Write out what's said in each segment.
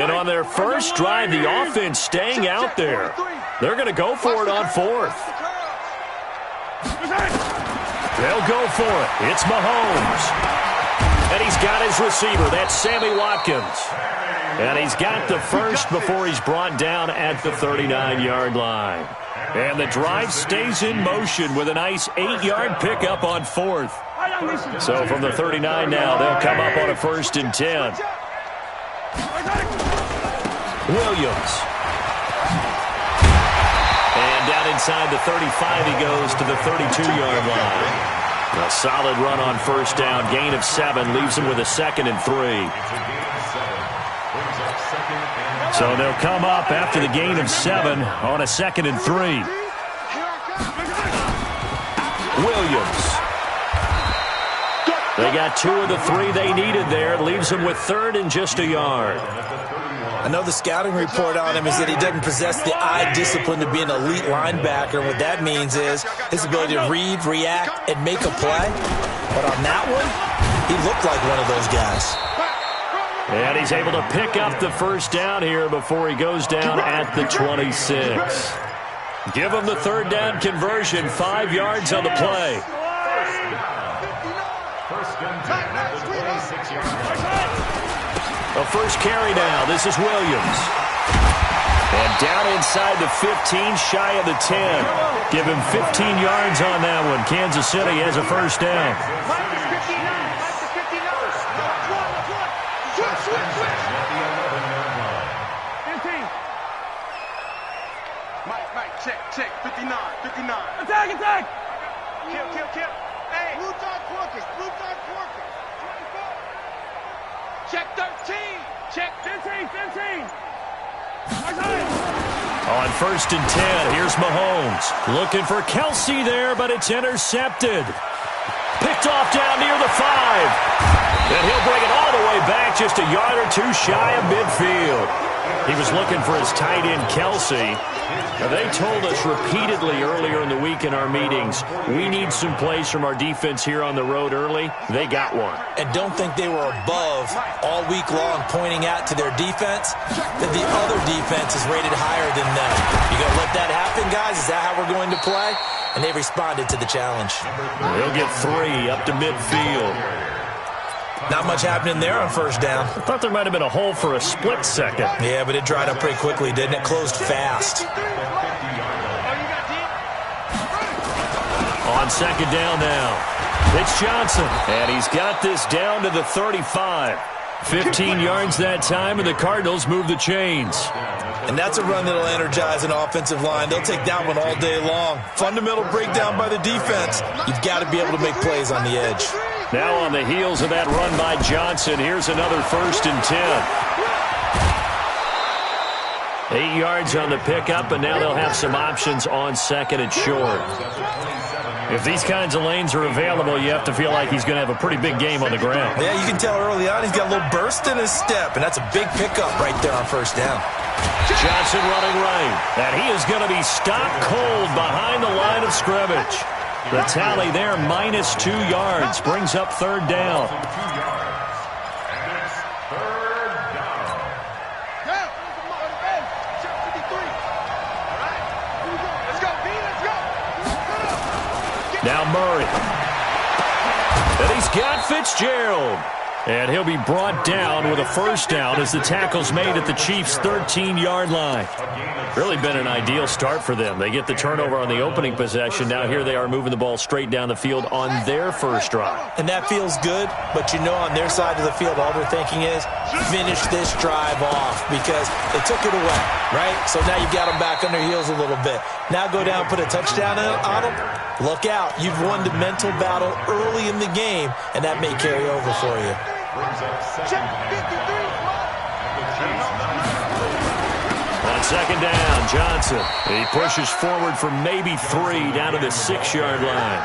And on their first drive, the offense staying out there. They're going to go for it on fourth. They'll go for it. It's Mahomes. And he's got his receiver. That's Sammy Watkins. And he's got the first before he's brought down at the 39-yard line. And the drive stays in motion with a nice 8-yard pickup on fourth. So from the 39 now, they'll come up on a 1st and 10. Williams. And down inside the 35, he goes to the 32-yard line. A solid run on 1st down. Gain of 7 leaves him with a 2nd and 3. So they'll come up after the gain of 7 on a 2nd and 3. Williams. They got 2 of the 3 they needed there. It leaves them with 3rd and just a yard. I know the scouting report on him is that he doesn't possess the eye discipline to be an elite linebacker. What that means is his ability to read, react, and make a play. But on that one, he looked like one of those guys. And he's able to pick up the 1st down here before he goes down at the 26. Give him the 3rd down conversion, 5 yards on the play. A first carry now. This is Williams. And down inside the 15, shy of the 10. Give him 15 yards on that one. Kansas City has a 1st down. Mike, check, 59. Attack! Kill. Hey, blue dog Quarkers. Check 13. Check 15. On 1st and 10, here's Mahomes. Looking for Kelsey there, but it's intercepted. Picked off down near the 5. And he'll bring it all the way back just a yard or 2 shy of midfield. He was looking for his tight end, Kelsey. Now, they told us repeatedly earlier in the week in our meetings, we need some plays from our defense here on the road early. They got one. And don't think they were above all week long pointing out to their defense that the other defense is rated higher than them. You going to let that happen, guys? Is that how we're going to play? And they responded to the challenge. They'll get 3 up to midfield. Not much happening there on 1st down. I thought there might have been a hole for a split second. Yeah, but it dried up pretty quickly, didn't it? Closed fast. On 2nd down now, it's Johnson. And he's got this down to the 35. 15 yards that time, and the Cardinals move the chains. And that's a run that'll energize an offensive line. They'll take that one all day long. Fundamental breakdown by the defense. You've got to be able to make plays on the edge. Now on the heels of that run by Johnson, here's another 1st and 10. 8 yards on the pickup, and now they'll have some options on 2nd and short. If these kinds of lanes are available, you have to feel like he's going to have a pretty big game on the ground. Yeah, you can tell early on he's got a little burst in his step, and that's a big pickup right there on 1st down. Johnson running right, and he is going to be stopped cold behind the line of scrimmage. The tally there, minus 2 yards, brings up 3rd down. Now Murray. And he's got Fitzgerald. And he'll be brought down with a 1st down as the tackle's made at the Chiefs' 13-yard line. Really been an ideal start for them. They get the turnover on the opening possession. Now here they are moving the ball straight down the field on their 1st drive. And that feels good, but you know on their side of the field all they're thinking is finish this drive off because they took it away, right? So now you've got them back on their heels a little bit. Now go down, put a touchdown on them. Look out. You've won the mental battle early in the game, and that may carry over for you. On 2nd down, Johnson. He pushes forward for maybe 3 down to the 6-yard line.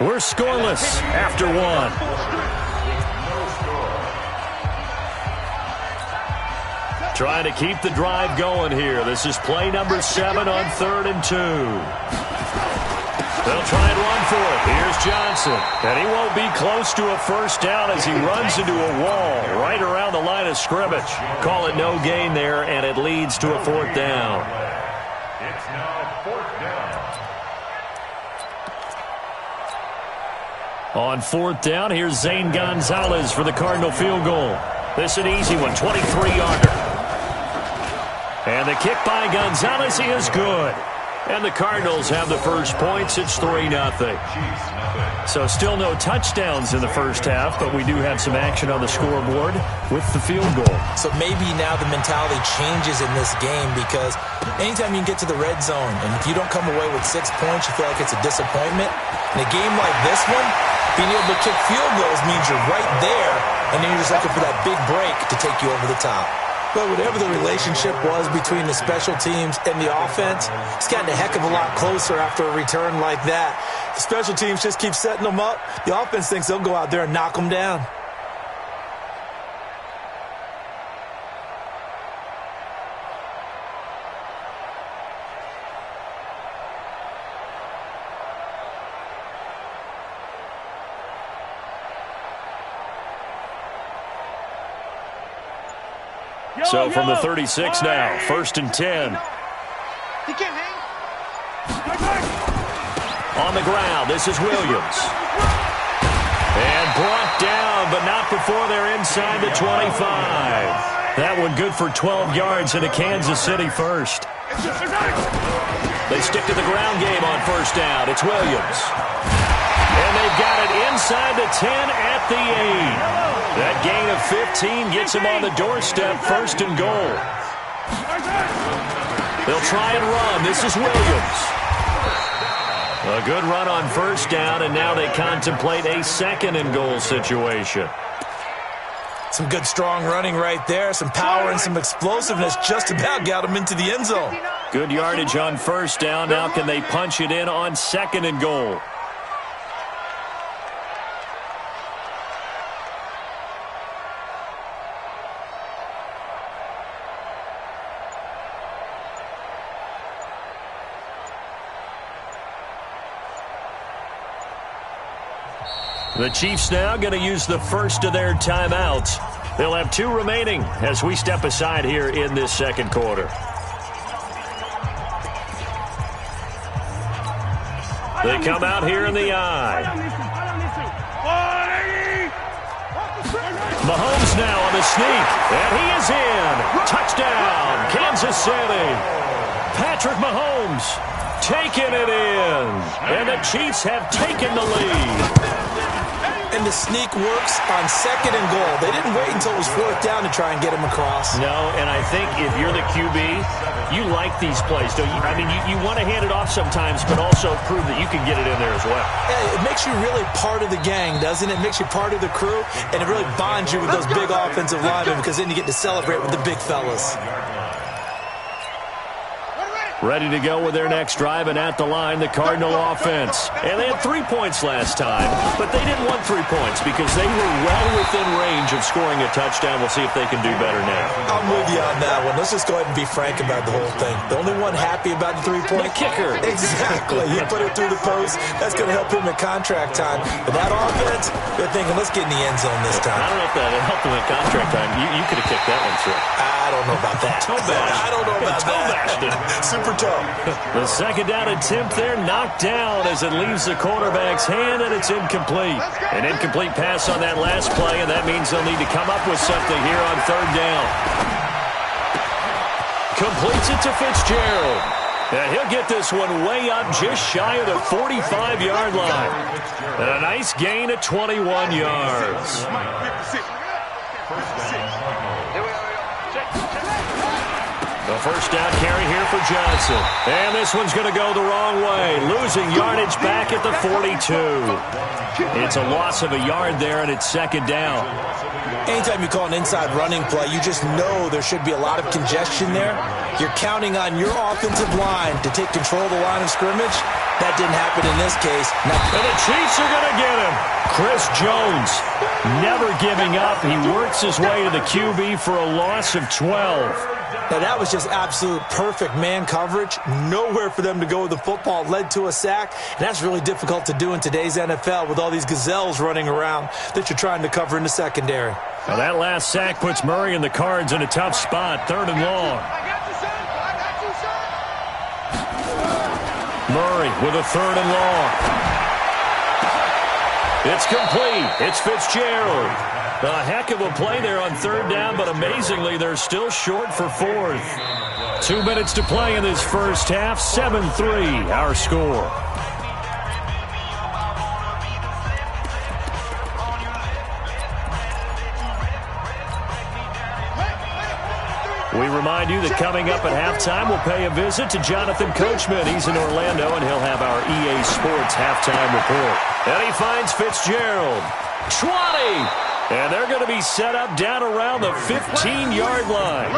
We're scoreless after 1. Trying to keep the drive going here. This is play number 7 on 3rd and 2. They'll try and run for it. Here's Johnson. And he won't be close to a first down as he runs into a wall right around the line of scrimmage. Call it no gain there, and it leads to a fourth down. It's now fourth down. On fourth down, here's Zane Gonzalez for the Cardinal field goal. This is an easy one, 23-yarder. And the kick by Gonzalez is good. And the Cardinals have the first points. It's 3-0. So still no touchdowns in the first half, but we do have some action on the scoreboard with the field goal. So maybe now the mentality changes in this game because anytime you can get to the red zone, and if you don't come away with 6 points, you feel like it's a disappointment. In a game like this one, being able to kick field goals means you're right there, and then you're just looking for that big break to take you over the top. But whatever the relationship was between the special teams and the offense, it's gotten a heck of a lot closer after a return like that. The special teams just keep setting them up. The offense thinks they'll go out there and knock them down. So from the 36 now, 1st and 10. He can't hang. On the ground, this is Williams. And brought down, but not before they're inside the 25. That one good for 12 yards into Kansas City first. They stick to the ground game on first down. It's Williams. And they've got it inside the 10 at the 8. That gain of 15 gets them on the doorstep, 1st and goal. They'll try and run. This is Williams. A good run on first down, and now they contemplate a 2nd and goal situation. Some good strong running right there. Some power and some explosiveness just about got them into the end zone. Good yardage on first down. Now can they punch it in on 2nd and goal? The Chiefs now going to use the first of their timeouts. They'll have 2 remaining as we step aside here in this second quarter. They come out here in the eye. Mahomes now on the sneak, and he is in. Touchdown, Kansas City. Patrick Mahomes taking it in, and the Chiefs have taken the lead. And the sneak works on 2nd and goal. They didn't wait until it was 4th down to try and get him across. No, and I think if you're the QB, you like these plays, don't you? I mean, you want to hand it off sometimes, but also prove that you can get it in there as well. Yeah, it makes you really part of the gang, doesn't it? It makes you part of the crew, and it really bonds you with those big offensive linemen because then you get to celebrate with the big fellas. Ready to go with their next drive, and at the line, the Cardinal offense. And they had 3 points last time, but they didn't want 3 points because they were well within range of scoring a touchdown. We'll see if they can do better now. I'm with you on that one. Let's just go ahead and be frank about the whole thing. The only one happy about the 3-point? The kicker. Exactly. He put it through the post. That's going to help him at contract time. But that offense, they're thinking, let's get in the end zone this time. I don't know if that helped him at contract time. You could have kicked that one through. I don't know about that. I don't know about that. Super toe. The second down attempt there knocked down as it leaves the quarterback's hand, and it's incomplete. An incomplete pass on that last play, and that means they'll need to come up with something here on 3rd down. Completes it to Fitzgerald. And he'll get this one way up just shy of the 45-yard line. And a nice gain of 21 yards. The first down carry here for Johnson. And this one's going to go the wrong way. Losing yardage back at the 42. It's a loss of a yard there, and it's 2nd down. Anytime you call an inside running play, you just know there should be a lot of congestion there. You're counting on your offensive line to take control of the line of scrimmage. That didn't happen in this case. And the Chiefs are going to get him. Chris Jones never giving up. He works his way to the QB for a loss of 12. Now, that was just absolute perfect man coverage. Nowhere for them to go with the football. Led to a sack, and that's really difficult to do in today's NFL with all these gazelles running around that you're trying to cover in the secondary. Well, that last sack puts Murray and the Cards in a tough spot, 3rd and long. Murray with a 3rd and long. It's complete. It's Fitzgerald. A heck of a play there on 3rd down, but amazingly, they're still short for 4th. 2 minutes to play in this first half. 7-3, our score. We remind you that coming up at halftime, we'll pay a visit to Jonathan Coachman. He's in Orlando, and he'll have our EA Sports halftime report. And he finds Fitzgerald. 20! And they're going to be set up down around the 15-yard line.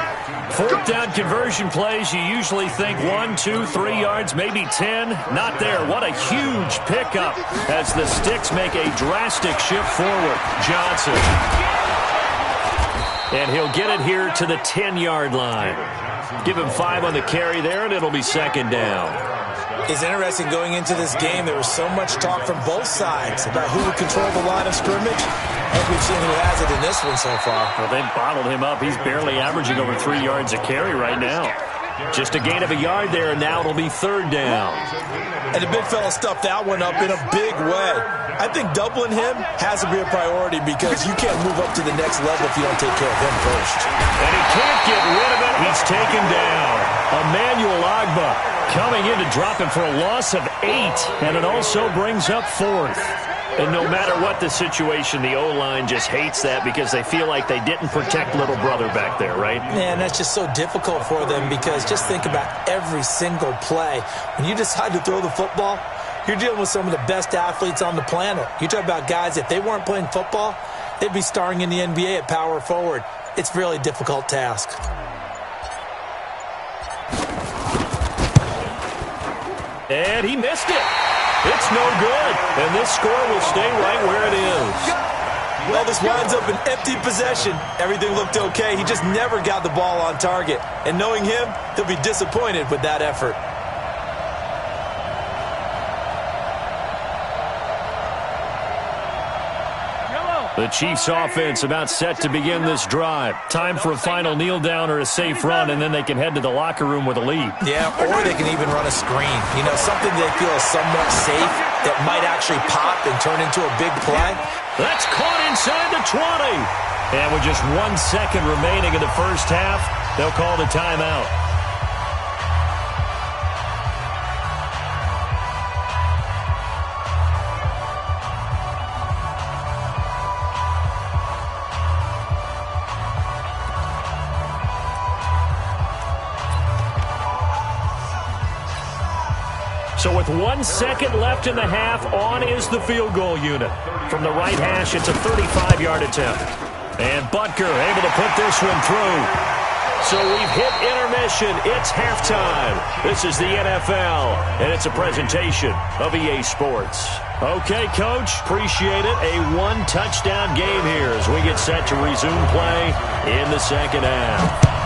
4th down conversion plays, you usually think 1, 2, 3 yards, maybe 10. Not there. What a huge pickup as the Sticks make a drastic shift forward. Johnson. And he'll get it here to the 10-yard line. Give him 5 on the carry there, and it'll be 2nd down. It's interesting going into this game. There was so much talk from both sides about who would control the line of scrimmage. And we've seen who has it in this one so far. Well, they've bottled him up. He's barely averaging over 3 yards a carry right now. Just a gain of a yard there, and now it'll be 3rd down. And the big fella stuffed that one up in a big way. I think doubling him has to be a priority because you can't move up to the next level if you don't take care of him first. And he can't get rid of it. He's taken down. Emmanuel Agba coming in to drop him for a loss of 8, and it also brings up 4th. And no matter what the situation, the O-line just hates that because they feel like they didn't protect little brother back there, right? Man, that's just so difficult for them because just think about every single play. When you decide to throw the football, you're dealing with some of the best athletes on the planet. You talk about guys, if they weren't playing football, they'd be starring in the NBA at power forward. It's a really difficult task. And he missed it. It's no good. And this score will stay right where it is. Well, this winds up an empty possession. Everything looked okay. He just never got the ball on target. And knowing him, he'll be disappointed with that effort. The Chiefs offense about set to begin this drive. Time for a final kneel down or a safe run, and then they can head to the locker room with a lead. Yeah, or they can even run a screen. You know, something they feel is somewhat safe that might actually pop and turn into a big play. That's caught inside the 20. And with just 1 second remaining in the first half, they'll call the timeout. So with 1 second left in the half, on is the field goal unit. From the right hash, it's a 35-yard attempt. And Butker able to put this one through. So we've hit intermission. It's halftime. This is the NFL, and it's a presentation of EA Sports. Okay, Coach, appreciate it. A 1-touchdown game here as we get set to resume play in the second half.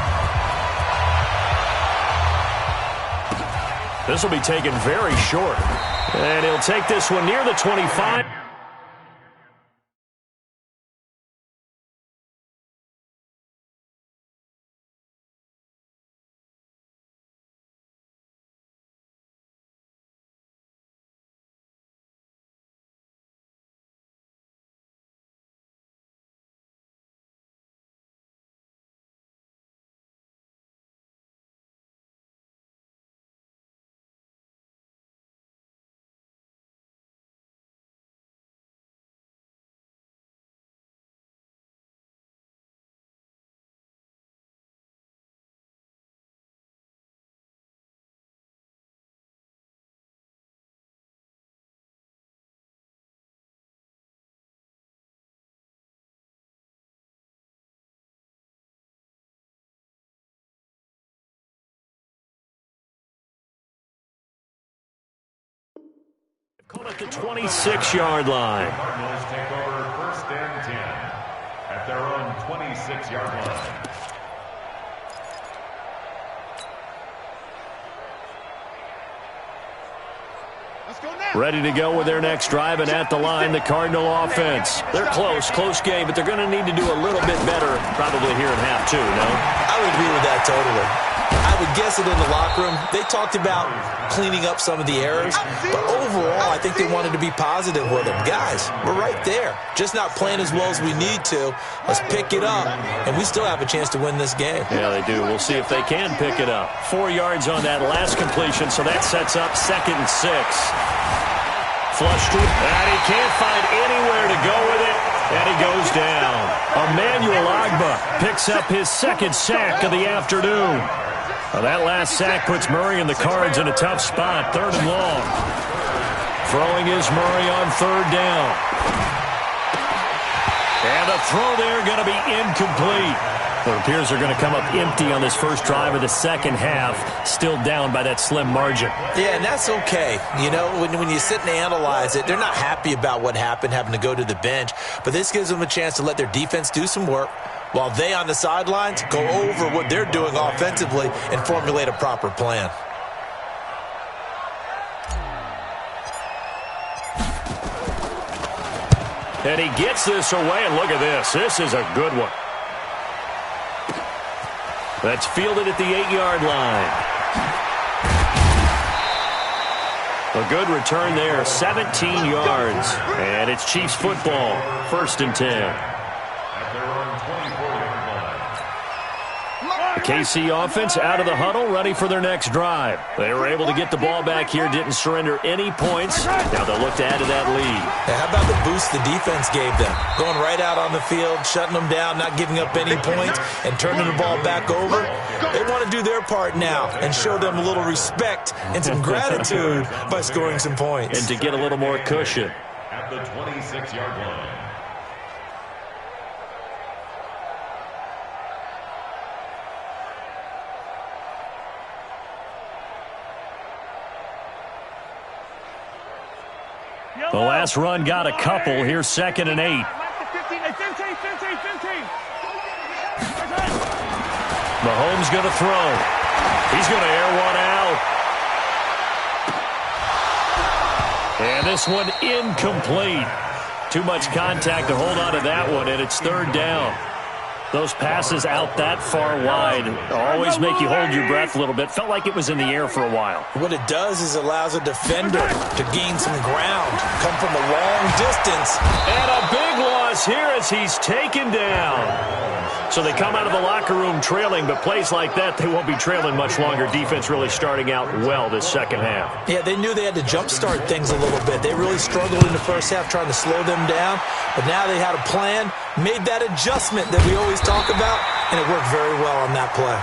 This will be taken very short. And he'll take this one near the 25. Call it the 26-yard line. Cardinals take over 1st and 10 at their own 26-yard line. Ready to go with their next drive, and at the line, the Cardinal offense. They're close game, but they're going to need to do a little bit better probably here in half two, no? I would agree with that totally. I would guess it in the locker room. They talked about cleaning up some of the errors, but overall, I think they wanted to be positive with them. Guys, we're right there. Just not playing as well as we need to. Let's pick it up, and we still have a chance to win this game. Yeah, they do. We'll see if they can pick it up. 4 yards on that last completion, so that sets up 2nd and 6. Flush to it, and he can't find anywhere to go with it, and he goes down. Emmanuel Agba picks up his 2nd sack of the afternoon. Well, that last sack puts Murray and the Cards in a tough spot, 3rd and long. Throwing is Murray on 3rd down. And a throw there going to be incomplete. It appears they're going to come up empty on this first drive of the second half, still down by that slim margin. Yeah, and that's okay. You know, when you sit and analyze it, they're not happy about what happened, having to go to the bench. But this gives them a chance to let their defense do some work, while they on the sidelines go over what they're doing offensively and formulate a proper plan. And he gets this away, and look at this. This is a good one. That's fielded at the 8-yard line. A good return there, 17 yards. And it's Chiefs football, 1st and 10. The KC offense out of the huddle, ready for their next drive. They were able to get the ball back here, didn't surrender any points. Now they'll look to add to that lead. Yeah, how about the boost the defense gave them? Going right out on the field, shutting them down, not giving up any points, and turning the ball back over. They want to do their part now and show them a little respect and some gratitude by scoring some points. And to get a little more cushion. At the 26-yard line. The last run got a couple. Here's 2nd and 8. Mahomes going to throw. He's going to air one out. And this one incomplete. Too much contact to hold on to that one, and it's 3rd down. Those passes out that far wide always make you hold your breath a little bit. Felt like it was in the air for a while. What it does is it allows a defender to gain some ground, come from a long distance. And a big loss here as he's taken down. So they come out of the locker room trailing, but plays like that, they won't be trailing much longer. Defense really starting out well this second half. Yeah, they knew they had to jumpstart things a little bit. They really struggled in the first half trying to slow them down, but now they had a plan, made that adjustment that we always talk about, and it worked very well on that play.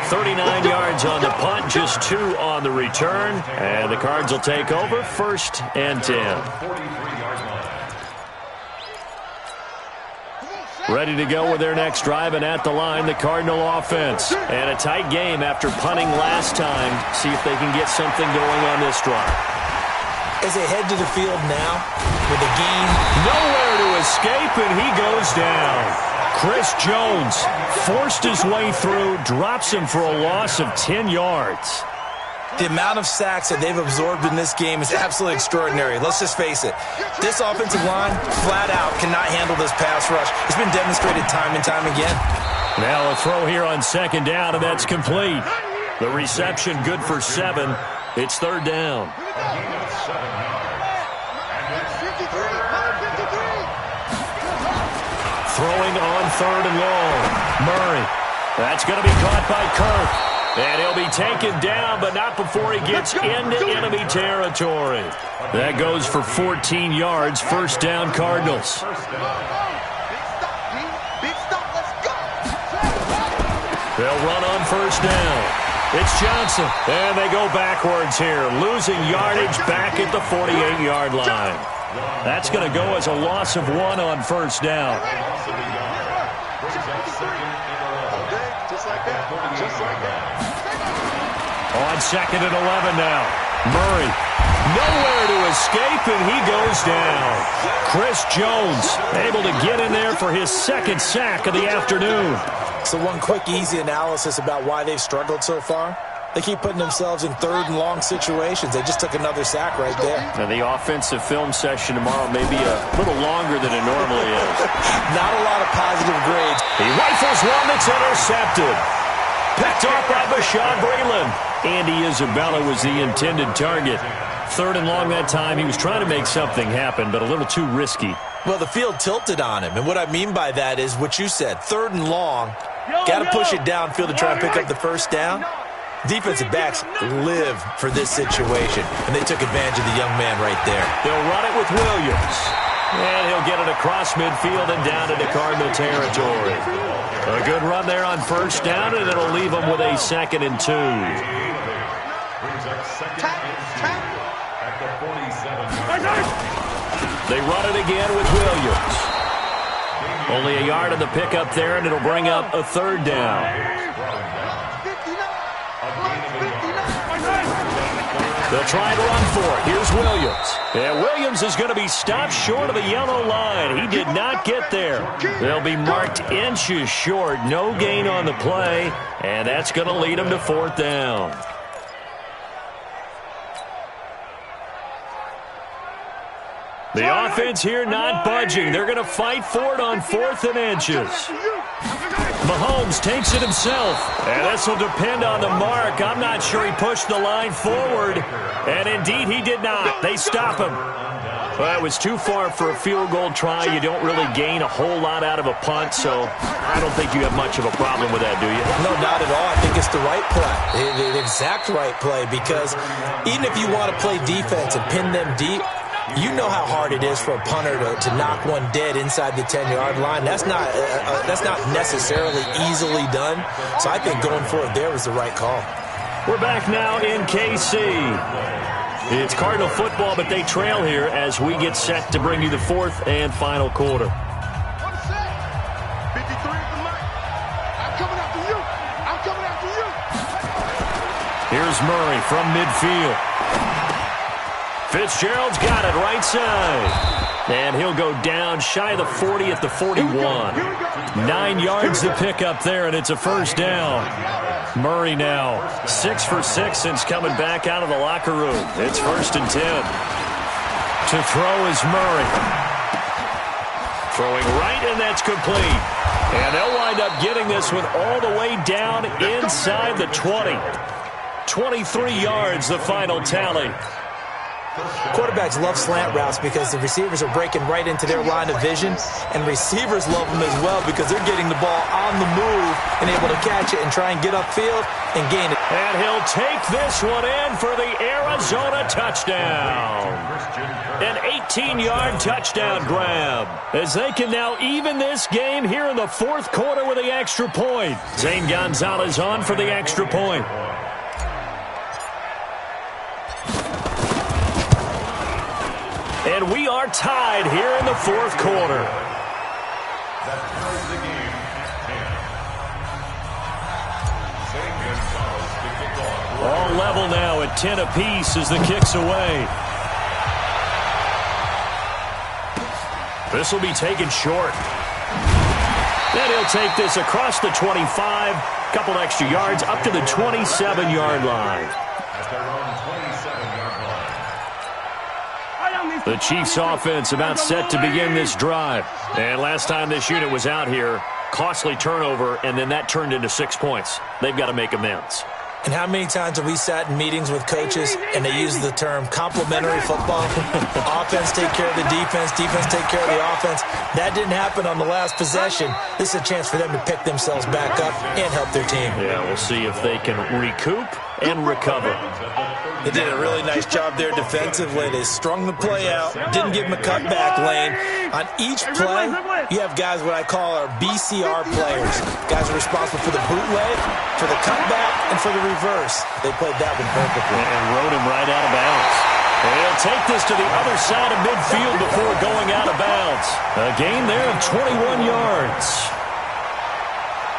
39 yards on the punt, just 2 on the return, and the Cards will take over, 1st and 10. Ready to go with their next drive, and at the line, the Cardinal offense. And a tight game after punting last time. See if they can get something going on this drive. As they head to the field now with a gain. Nowhere to escape, and he goes down. Chris Jones forced his way through, drops him for a loss of 10 yards. The amount of sacks that they've absorbed in this game is absolutely extraordinary. Let's just face it. This offensive line, flat out, cannot handle this pass rush. It's been demonstrated time and time again. Now a throw here on 2nd down, and that's complete. The reception good for 7. It's 3rd down. Throwing on 3rd and long. Murray. That's going to be caught by Kirk. And he'll be taken down, but not before he gets into enemy territory. That goes for 14 yards. 1st down, Cardinals. They'll run on 1st down. It's Johnson. And they go backwards here, losing yardage back at the 48-yard line. That's going to go as a loss of 1 on 1st down. On 2nd and 11 now. Murray, nowhere to escape, and he goes down. Chris Jones able to get in there for his 2nd sack of the afternoon. So one quick, easy analysis about why they've struggled so far. They keep putting themselves in third and long situations. They just took another sack right there. And the offensive film session tomorrow may be a little longer than it normally is. Not a lot of positive grades. He rifles one that's intercepted. Picked off by Bashaud Breeland. Andy Isabella was the intended target. Third and long that time. He was trying to make something happen, but a little too risky. Well, the field tilted on him, and what I mean by that is what you said. Third and long, got to push it downfield to try and pick up the first down. Defensive backs live for this situation, and they took advantage of the young man right there. They'll run it with Williams. And he'll get it across midfield and down into Cardinal territory. A good run there on first down, and it'll leave them with a 2nd and 2. They run it again with Williams. Only a yard of the pickup there, and it'll bring up a 3rd down. They'll try and run for it. Here's Williams. And Williams is going to be stopped short of the yellow line. He did not get there. They'll be marked inches short. No gain on the play, and that's going to lead them to 4th down. The offense here not budging. They're going to fight for it on 4th and inches. Mahomes takes it himself, and this will depend on the mark. I'm not sure he pushed the line forward, and indeed he did not. They stop him. Well, it was too far for a field goal try. You don't really gain a whole lot out of a punt, so I don't think you have much of a problem with that, do you? No, not at all. I think it's the right play, the exact right play, because even if you want to play defense and pin them deep, you know how hard it is for a punter to knock one dead inside the 10-yard line. That's not necessarily easily done. So I think going for it there was the right call. We're back now in KC. It's Cardinal football, but they trail here as we get set to bring you the 4th and final quarter. Here's Murray from midfield. Fitzgerald's got it right side. And he'll go down shy of the 40 at the 41. 9 yards to pick up there, and it's a 1st down. Murray now 6 for 6 since coming back out of the locker room. It's 1st and 10. To throw is Murray. Throwing right, and that's complete. And they'll wind up getting this one all the way down inside the 20. 23 yards, the final tally. Quarterbacks love slant routes because the receivers are breaking right into their line of vision, and receivers love them as well because they're getting the ball on the move and able to catch it and try and get upfield and gain it. And he'll take this one in for the Arizona touchdown. An 18-yard touchdown grab as they can now even this game here in the 4th quarter with the extra point. Zane Gonzalez on for the extra point. And we are tied here in the 4th quarter. All level now at 10 apiece as the kick's away. This will be taken short. Then he'll take this across the 25, couple extra yards up to the 27-yard line. The Chiefs offense about set to begin this drive. And last time this unit was out here, costly turnover, and then that turned into 6 points. They've got to make amends. And how many times have we sat in meetings with coaches and they use the term complementary football? Offense take care of the defense, defense take care of the offense. That didn't happen on the last possession. This is a chance for them to pick themselves back up and help their team. Yeah, we'll see if they can recoup and recover. They did a really nice job there defensively. They strung the play out, didn't give them a cutback lane. On each play, you have guys what I call our BCR players. Guys are responsible for the bootleg, for the cutback, and for the reverse. They played that one perfectly. And rode him right out of bounds. And he'll take this to the other side of midfield before going out of bounds. A gain there of 21 yards.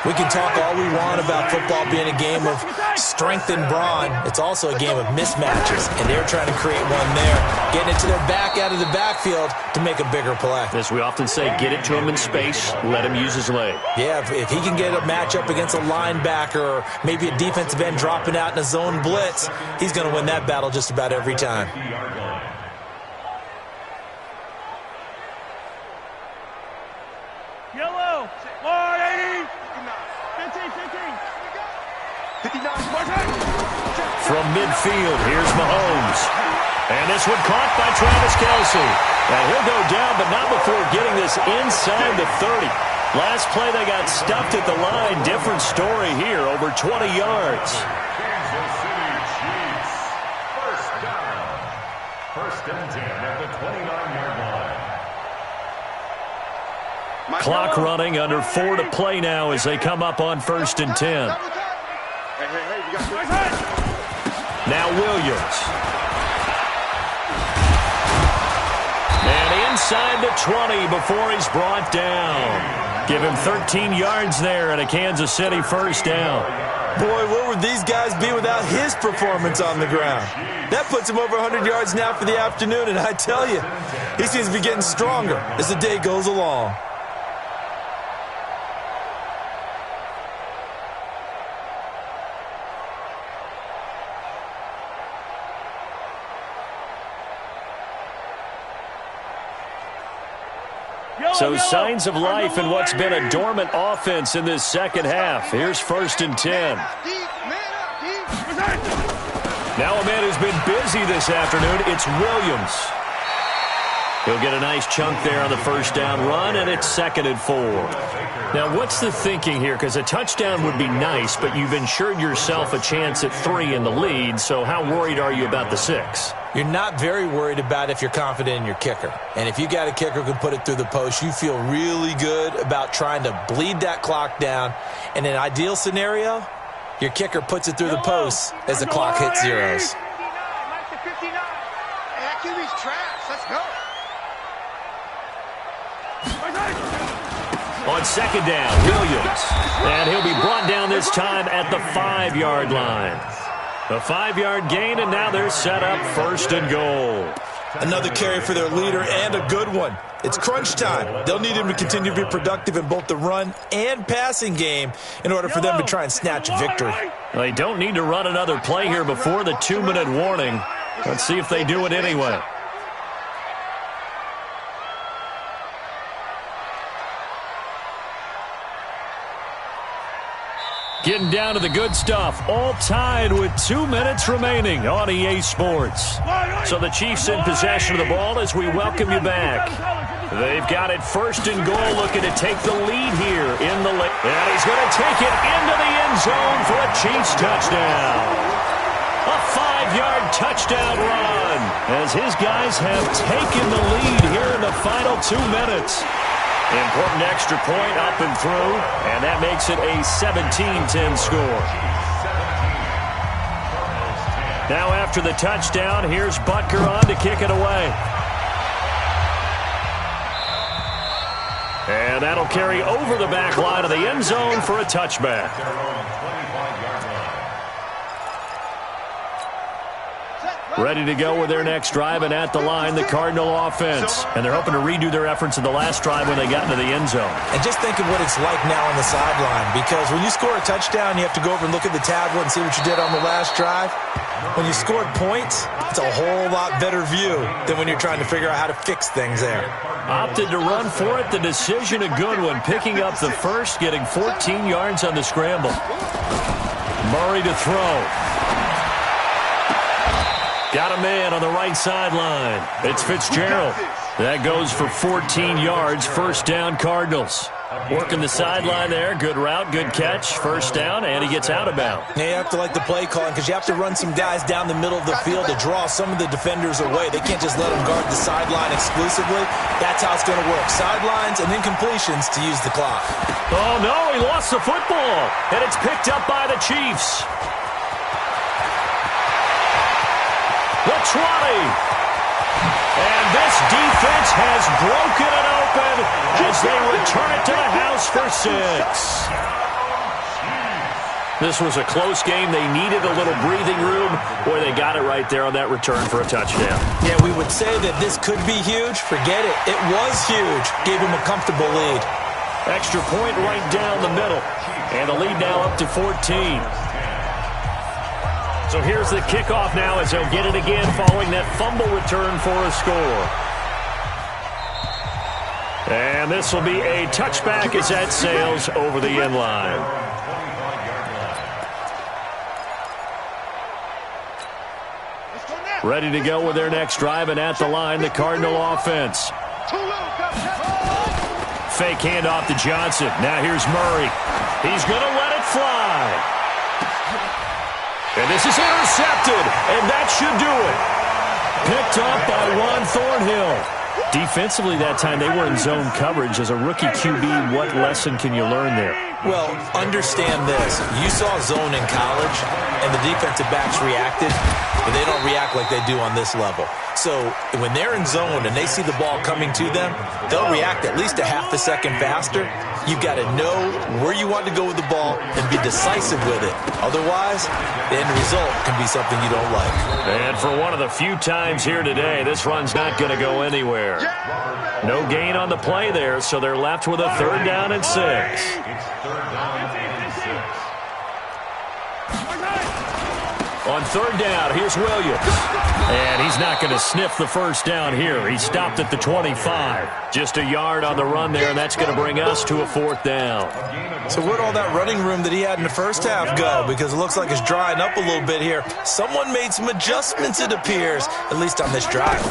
We can talk all we want about football being a game of strength and brawn. It's also a game of mismatches, and they're trying to create one there, getting it to their back out of the backfield to make a bigger play. As we often say, get it to him in space, let him use his leg. Yeah, if he can get a matchup against a linebacker or maybe a defensive end dropping out in a zone blitz, he's going to win that battle just about every time. Yellow. 180. 15. From midfield, here's Mahomes. And this one caught by Travis Kelce. And he'll go down, but not before getting this inside the 30. Last play, they got stuffed at the line. Different story here, over 20 yards. Kansas City Chiefs. First down. First and 10 at the 29-yard line. Clock running, under 4 to play now as they come up on first and 10. Now Williams. And inside the 20 before he's brought down. Give him 13 yards there and a Kansas City first down. Boy, what would these guys be without his performance on the ground? That puts him over 100 yards now for the afternoon, and I tell you, he seems to be getting stronger as the day goes along. So signs of life in what's been a dormant offense in this second half. Here's first and 10. Now a man who's been busy this afternoon, it's Williams. He'll get a nice chunk there on the first down run, and it's second and 4. Now, what's the thinking here? Because a touchdown would be nice, but you've ensured yourself a chance at 3 in the lead, so how worried are you about the 6? You're not very worried about if you're confident in your kicker. And if you got a kicker who can put it through the post, you feel really good about trying to bleed that clock down. In an ideal scenario, your kicker puts it through the post as the clock hits zeros. 59. That QB's trash. Let's go. On second down, Williams. And he'll be brought down this time at the 5-yard line. A 5-yard gain, and now they're set up first and goal. Another carry for their leader, and a good one. It's crunch time. They'll need him to continue to be productive in both the run and passing game in order for them to try and snatch victory. They don't need to run another play here before the 2-minute warning. Let's see if they do it anyway. Getting down to the good stuff, all tied with 2 minutes remaining on EA Sports. So the Chiefs in possession of the ball as we welcome you back. They've got it first and goal, looking to take the lead here in the late. And he's going to take it into the end zone for a Chiefs touchdown. A 5-yard touchdown run as his guys have taken the lead here in the final 2 minutes. Important extra point up and through, and that makes it a 17-10 score. Now after the touchdown, here's Butker on to kick it away. And that'll carry over the back line of the end zone for a touchback. Ready to go with their next drive, and at the line, the Cardinal offense. And they're hoping to redo their efforts in the last drive when they got into the end zone. And just think of what it's like now on the sideline, because when you score a touchdown, you have to go over and look at the tablet and see what you did on the last drive. When you scored points, it's a whole lot better view than when you're trying to figure out how to fix things there. Opted to run for it. The decision a good one, picking up the first, getting 14 yards on the scramble. Murray to throw. Got a man on the right sideline. It's Fitzgerald. That goes for 14 yards. First down, Cardinals. Working the sideline there. Good route, good catch. First down, and he gets out of bounds. Now you have to like the play calling because you have to run some guys down the middle of the field to draw some of the defenders away. They can't just let them guard the sideline exclusively. That's how it's going to work. Sidelines and then completions to use the clock. Oh, no, he lost the football, and it's picked up by the Chiefs. The 20. And this defense has broken it open as they return it to the house for 6. This was a close game. They needed a little breathing room. Boy, they got it right there on that return for a touchdown. Yeah, we would say that this could be huge. Forget it. It was huge. Gave him a comfortable lead. Extra point right down the middle. And the lead now up to 14. So here's the kickoff now as they'll get it again following that fumble return for a score. And this will be a touchback as that sails over the end line. Ready to go with their next drive, and at the line, the Cardinal offense. Fake handoff to Johnson. Now here's Murray. He's going to let it fly. And this is intercepted, and that should do it. Picked up by Juan Thornhill. Defensively that time, they were in zone coverage. As a rookie QB, what lesson can you learn there? Well, understand this. You saw zone in college, and the defensive backs reacted, but they don't react like they do on this level. So when they're in zone and they see the ball coming to them, they'll react at least a half a second faster. You've got to know where you want to go with the ball and be decisive with it. Otherwise, the end result can be something you don't like. And for one of the few times here today, this run's not going to go anywhere. No gain on the play there, so they're left with a 3rd down and 6. It's 3rd down and 6. On 3rd down, here's Williams. And he's not going to sniff the first down here. He stopped at the 25. Just a yard on the run there, and that's going to bring us to a 4th down. So where'd all that running room that he had in the first half go? Because it looks like it's drying up a little bit here. Someone made some adjustments, it appears, at least on this drive.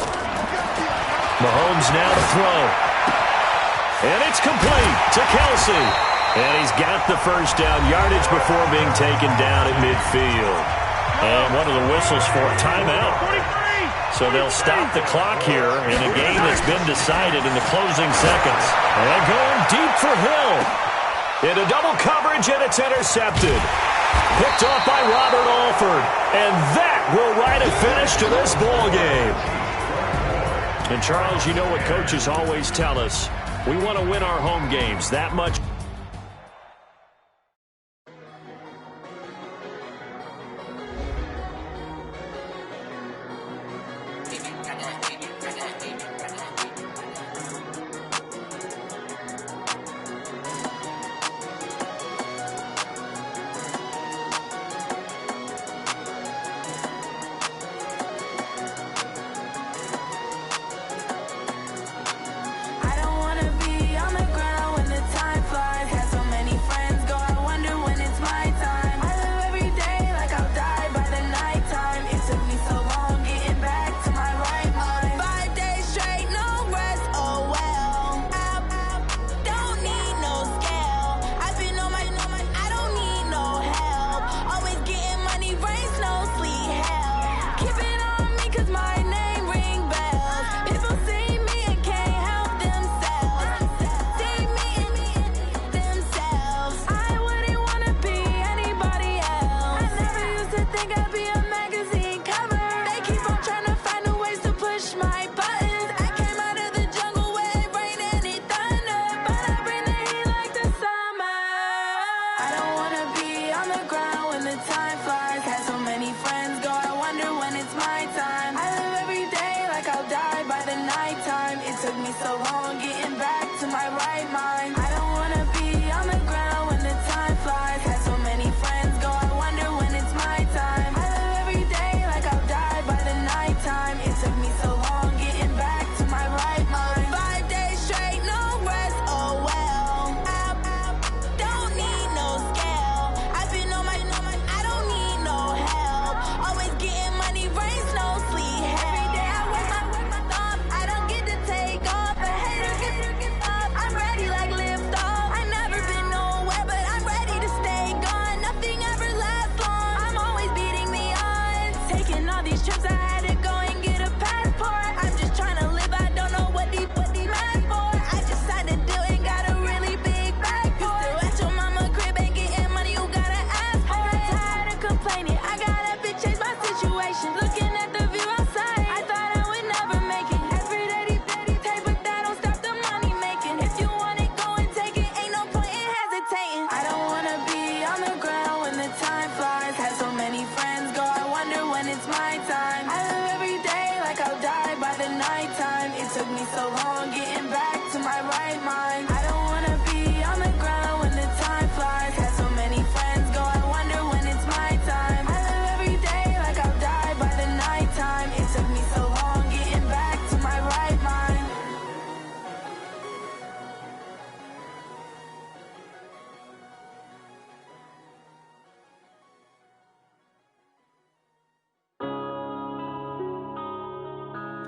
Mahomes now to throw. And it's complete to Kelsey. And he's got the first down yardage before being taken down at midfield. And one of the whistles for a timeout. So they'll stop the clock here in a game that's been decided in the closing seconds. And going deep for Hill. Into double coverage, and it's intercepted. Picked off by Robert Alford. And that will write a finish to this ball game. And Charles, you know what coaches always tell us. We want to win our home games that much.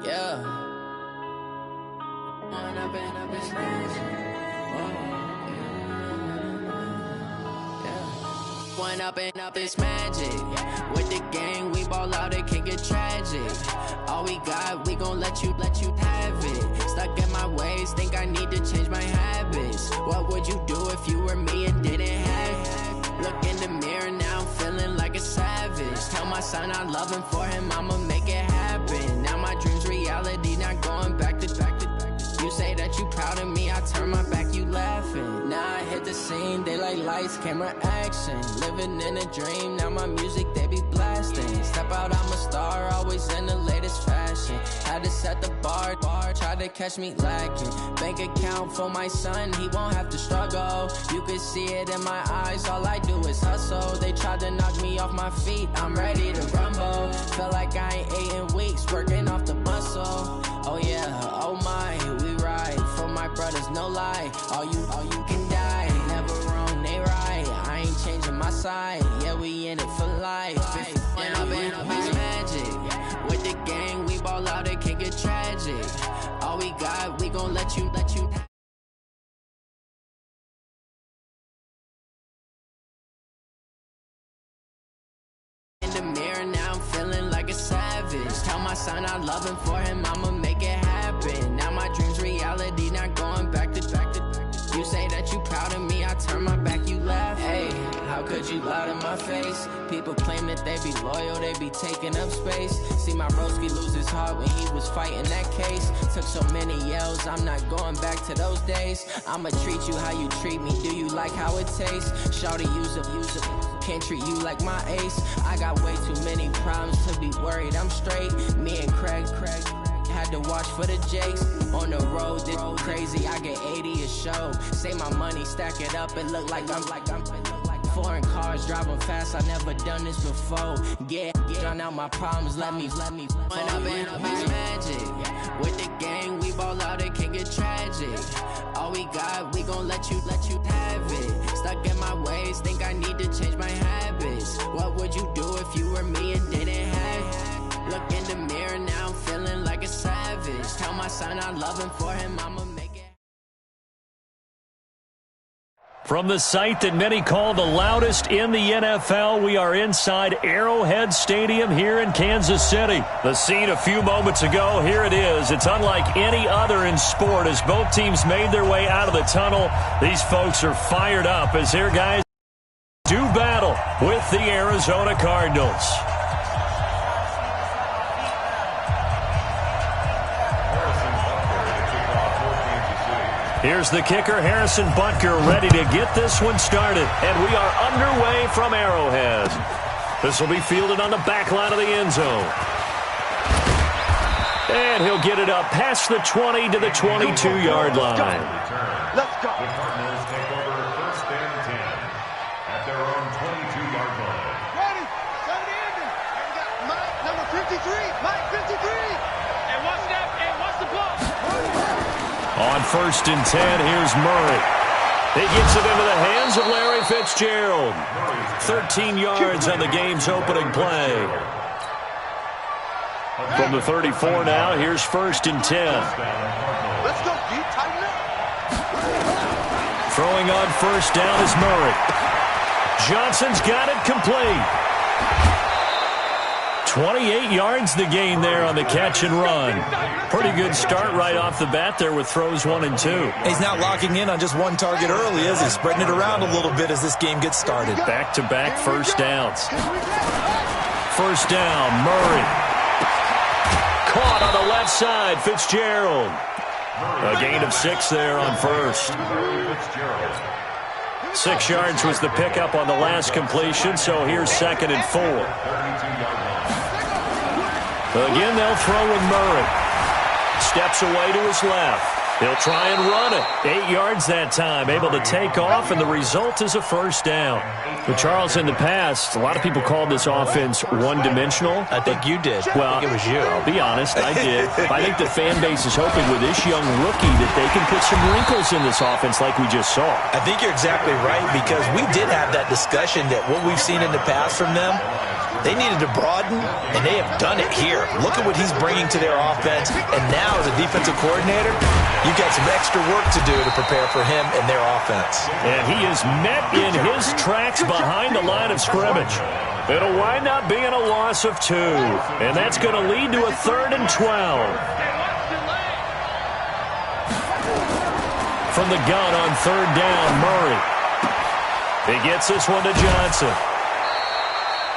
Yeah. One up and up is magic. With the gang, we ball out, it can get tragic. All we got, we gon' let you have it. Stuck in my ways, think I need to change my habits. What would you do if you were me and didn't have it? Look in the mirror now, I'm feeling like a savage. Tell my son I love him, for him I'ma make it happen. Now my dream's reality, not going back to. You say that you proud of me, I turn my back, you laughing. Now I hit the scene, they like lights, camera, action. Living in a dream, now my music, they be blasting. Step out, I'm a star, always in the latest fashion. Had to set the bar, try to catch me lacking. Bank account for my son, he won't have to struggle. You can see it in my eyes, all I do is hustle. They tried to knock me off my feet, I'm ready to rumble. Feel like I ain't ate in weeks, working off the muscle. Oh yeah, oh my, we ride for my brothers, no lie. All you can die, never wrong, they right. I ain't changing my side, yeah, we in it for life. When up and up is magic. With the gang, we ball out, it can get tragic. All we got, we gon' let you. In the mirror now, I'm feeling like a savage. Tell my son I love him, for him I'ma make it happen. Now my dream's reality, not going back to. You say that you proud of me, I turn my back, you laugh. Hey, how could you lie to my face? People claim that they be loyal, they be taking up space. See my broski lose his heart when he was fighting that case. Took so many yells, I'm not going back to those days. I'ma treat you how you treat me, do you like how it tastes? Shawty, use it. Can't treat you like my ace. I got way too many problems to be worried, I'm straight. Me and Craig had to watch for the Jakes. On the road, this crazy, I get 80 a show. Say my money, stack it up, it look like I'm foreign cars, driving fast, I never done this before. Get on out my problems, let me When up and up is magic. With the gang, we ball out, it can get tragic. All we got, we gon' let you have it. Stuck in my ways, think I need to change my habits. What would you do if you were me and didn't have it? Look in the mirror now, I'm feeling like a savage. Tell my son I love him, for him I'ma make it. From the site that many call the loudest in the NFL, we are inside Arrowhead Stadium here in Kansas City. The scene a few moments ago, here it is. It's unlike any other in sport as both teams made their way out of the tunnel. These folks are fired up as their guys do battle with the Arizona Cardinals. Here's the kicker, Harrison Butker, ready to get this one started. And we are underway from Arrowhead. This will be fielded on the back line of the end zone. And he'll get it up past the 20 to the 22-yard line. Let's go. The Cardinals take over first and 10 at their own 22-yard line. Ready. Set the engine. And we got Mike, number 53. Mike, 53. And what's that? And what's the block? On first and 10, here's Murray. He gets it into the hands of Larry Fitzgerald. 13 yards on the game's opening play. From the 34 now, here's first and 10. Let's go, G. Tighten up. Throwing on first down is Murray. Johnson's got it complete. 28 yards the gain there on the catch and run. Pretty good start right off the bat there with throws 1 and 2. He's not locking in on just one target early, is he? Spreading it around a little bit as this game gets started. Back-to-back first downs. First down, Murray. Caught on the left side, Fitzgerald. A gain of 6 there on first. 6 yards was the pickup on the last completion, so here's second and 4. Again, they'll throw with Murray. Steps away to his left. He'll try and run it. 8 yards that time, able to take off, and the result is a first down. But Charles, in the past, a lot of people called this offense one-dimensional. I think you did. Well, I think it was you. I'll be honest, I did. I think the fan base is hoping with this young rookie that they can put some wrinkles in this offense like we just saw. I think you're exactly right, because we did have that discussion that what we've seen in the past from them, They needed to broaden, and they have done it here. Look at what he's bringing to their offense, and now as a defensive coordinator, you've got some extra work to do to prepare for him and their offense. And he is met in his tracks behind the line of scrimmage. It'll wind up being a loss of 2, and that's going to lead to a 3rd and 12. From the gun on 3rd down, Murray. He gets this one to Johnson.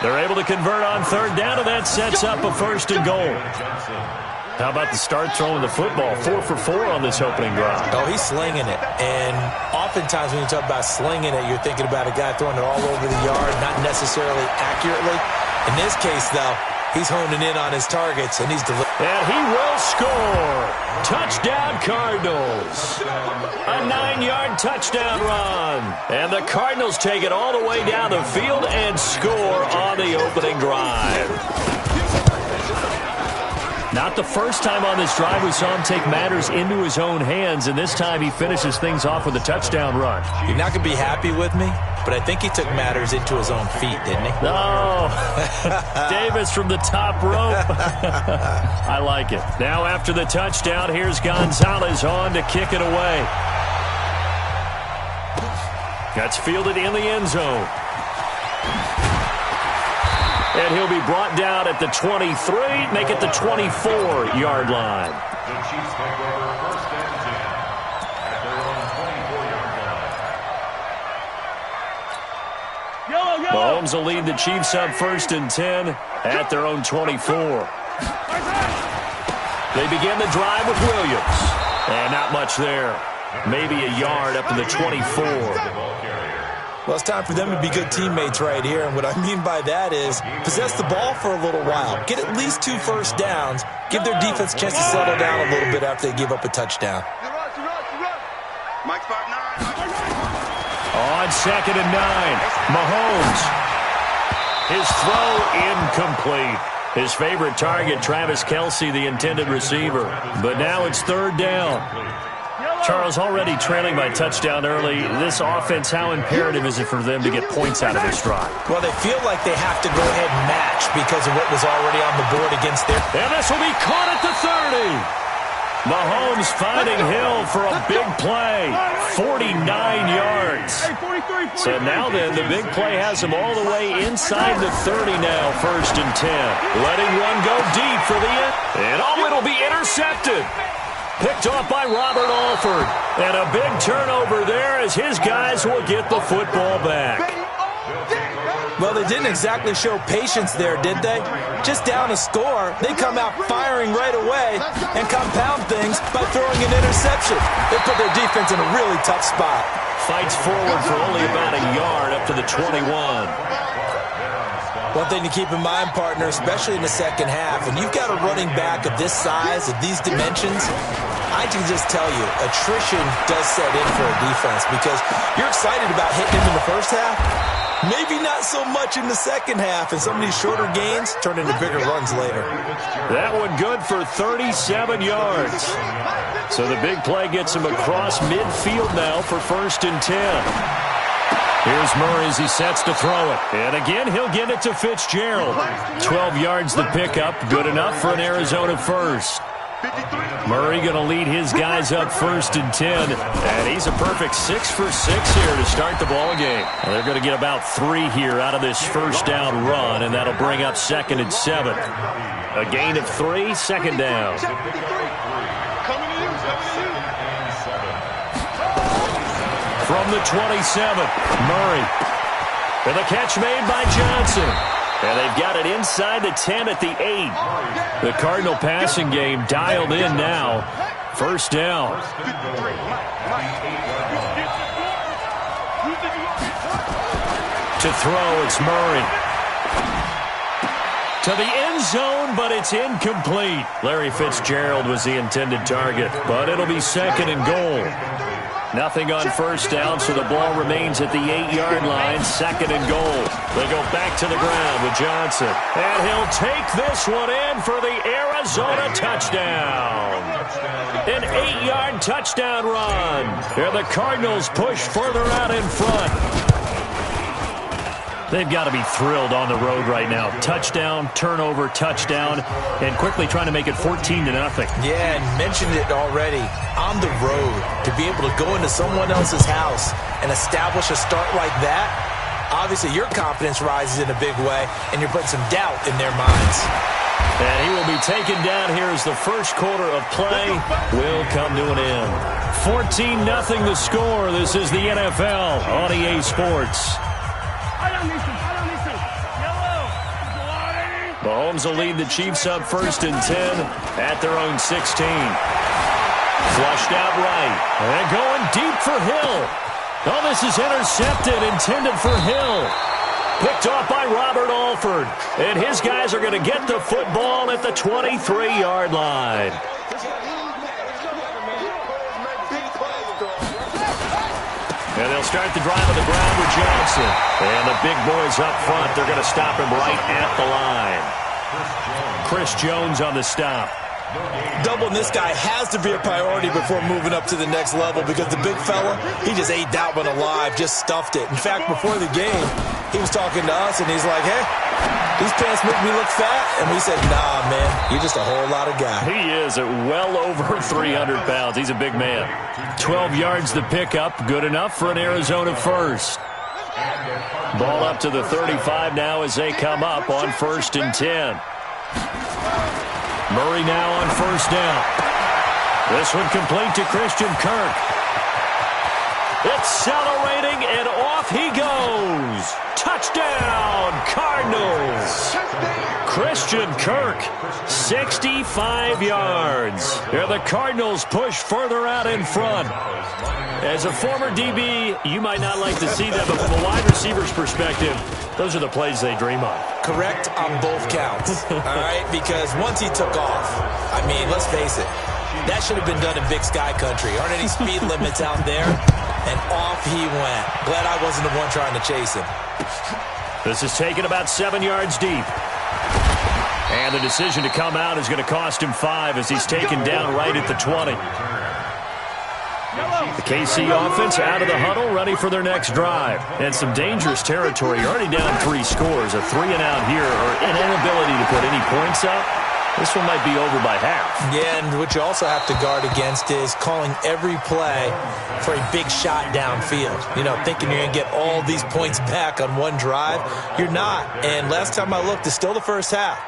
They're able to convert on 3rd down, and that sets up a 1st and goal. How about the start throwing the football? 4 for 4 on this opening drive. Oh, he's slinging it. And oftentimes when you talk about slinging it, you're thinking about a guy throwing it all over the yard, not necessarily accurately. In this case, though, he's honing in on his targets, and he's delivering. And he will score. Touchdown, Cardinals. A 9-yard touchdown run. And the Cardinals take it all the way down the field and score on the opening drive. Not the first time on this drive we saw him take matters into his own hands, and this time he finishes things off with a touchdown run. You're not going to be happy with me, but I think he took matters into his own feet, didn't he? No. Davis from the top rope. I like it. Now after the touchdown, here's Gonzalez on to kick it away. That's fielded in the end zone. And he'll be brought down at the 23, make it the 24-yard line. The Chiefs take over 1st and 10 at their own 24-yard line. Mahomes will lead the Chiefs up 1st and 10 at their own 24. They begin the drive with Williams. And not much there. Maybe a yard up to the 24. Well, it's time for them to be good teammates right here, and what I mean by that is possess the ball for a little while. Get at least 2 first downs. Give their defense a chance to settle down a little bit after they give up a touchdown. On 2nd and 9, Mahomes. His throw incomplete. His favorite target, Travis Kelce, the intended receiver. But now it's 3rd down. Charles, already trailing by touchdown early. This offense, how imperative is it for them to get points out of this drive? Well, they feel like they have to go ahead and match because of what was already on the board against their... And this will be caught at the 30. Mahomes finding Hill for a big play. 49 yards. So now then, the big play has him all the way inside the 30 now, 1st and 10. Letting one go deep for the end. And it'll be intercepted. Picked off by Robert Alford. And a big turnover there as his guys will get the football back. Well, they didn't exactly show patience there, did they? Just down a score, they come out firing right away and compound things by throwing an interception. They put their defense in a really tough spot. Fights forward for only about a yard up to the 21. One thing to keep in mind, partner, especially in the second half, when you've got a running back of this size, of these dimensions, I can just tell you, attrition does set in for a defense because you're excited about hitting him in the first half, maybe not so much in the second half, and some of these shorter gains turn into bigger runs later. That one good for 37 yards. So the big play gets him across midfield now for 1st and 10. Here's Murray as he sets to throw it. And again, he'll get it to Fitzgerald. 12 yards the pickup. Good enough for an Arizona first. Murray going to lead his guys up 1st and 10. And he's a perfect 6 for 6 here to start the ball game. Well, they're going to get about 3 here out of this first down run, and that'll bring up 2nd and 7. A gain of 3, 2nd down. From the 27, Murray. And the catch made by Johnson. And they've got it inside the 10 at the 8. The Cardinal passing game dialed in now. 1st down. To throw, it's Murray. To the end zone, but it's incomplete. Larry Fitzgerald was the intended target, but it'll be 2nd and goal. Nothing on 1st down, so the ball remains at the 8-yard line, 2nd and goal. They go back to the ground with Johnson. And he'll take this one in for the Arizona touchdown. An 8-yard touchdown run. And the Cardinals push further out in front. They've got to be thrilled on the road right now. Touchdown, turnover, touchdown, and quickly trying to make it 14-0. Yeah, and mentioned it already. On the road, to be able to go into someone else's house and establish a start like that, obviously your confidence rises in a big way, and you're putting some doubt in their minds. And he will be taken down here as the first quarter of play will come to an end. 14-0 the score. This is the NFL on EA Sports. Mahomes will lead the Chiefs up 1st and 10 at their own 16. Flushed out right. And going deep for Hill. Oh, this is intercepted, intended for Hill. Picked off by Robert Alford. And his guys are going to get the football at the 23-yard line. And they'll start the drive on the ground with Johnson. And the big boys up front, they're going to stop him right at the line. Chris Jones on the stop. Doubling this guy has to be a priority before moving up to the next level because the big fella, he just ate that one alive, just stuffed it. In fact, before the game, he was talking to us, and he's like, hey, these pants make me look fat. And we said, nah, man, you're just a whole lot of guy. He is at well over 300 pounds. He's a big man. 12 yards the pickup, good enough for an Arizona first. Ball up to the 35 now as they come up on 1st and 10. Murray now on 1st down. This one complete to Christian Kirk. Accelerating, and off he goes. Touchdown, Cardinals. Christian Kirk, 65 yards. Here the Cardinals push further out in front. As a former DB, you might not like to see that, but from a wide receiver's perspective, those are the plays they dream of. Correct on both counts, all right? Because once he took off, I mean, let's face it, that should have been done in Big Sky Country. Aren't any speed limits out there? And off he went. Glad I wasn't the one trying to chase him. This is taken about 7 yards deep. And the decision to come out is going to cost him 5 as he's taken down right at the 20. The KC offense out of the huddle, ready for their next drive. And some dangerous territory. You're already down 3 scores. A 3-and-out here, or an inability to put any points up. This one might be over by half. Yeah, and what you also have to guard against is calling every play for a big shot downfield. You know, thinking you're going to get all these points back on one drive. You're not. And last time I looked, it's still the first half.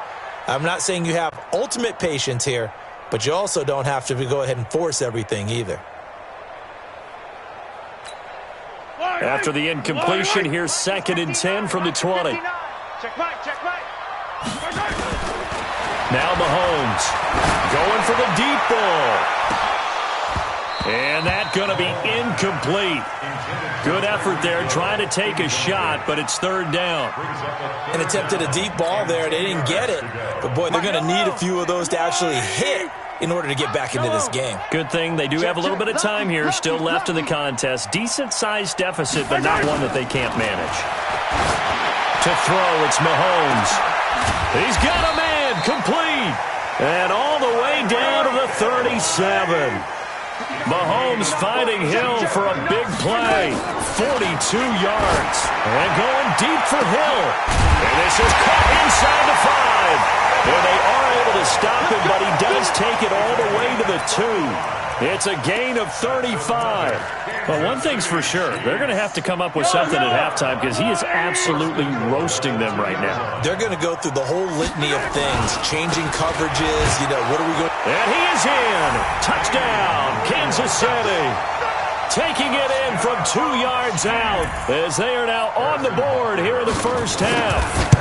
I'm not saying you have ultimate patience here, but you also don't have to go ahead and force everything either. After the incompletion, here's 2nd and 10 from the 20. Now Mahomes going for the deep ball. And that's going to be incomplete. Good effort there, trying to take a shot, but it's 3rd down. An attempt at a deep ball there. They didn't get it. But, boy, they're going to need a few of those to actually hit in order to get back into this game. Good thing they do have a little bit of time here still left in the contest. Decent-sized deficit, but not one that they can't manage. To throw, it's Mahomes. He's got a man, complete. And all the way down to the 37. Mahomes finding Hill for a big play. 42 yards. And going deep for Hill. And this is caught inside the 5. And they are able to stop him, but he does take it all the way to the 2. It's a gain of 35. Well, one thing's for sure. They're going to have to come up with something at halftime because he is absolutely roasting them right now. They're going to go through the whole litany of things, changing coverages, you know, what are we going to... And he is in. Touchdown, Kansas City. Taking it in from 2 yards out as they are now on the board here in the first half.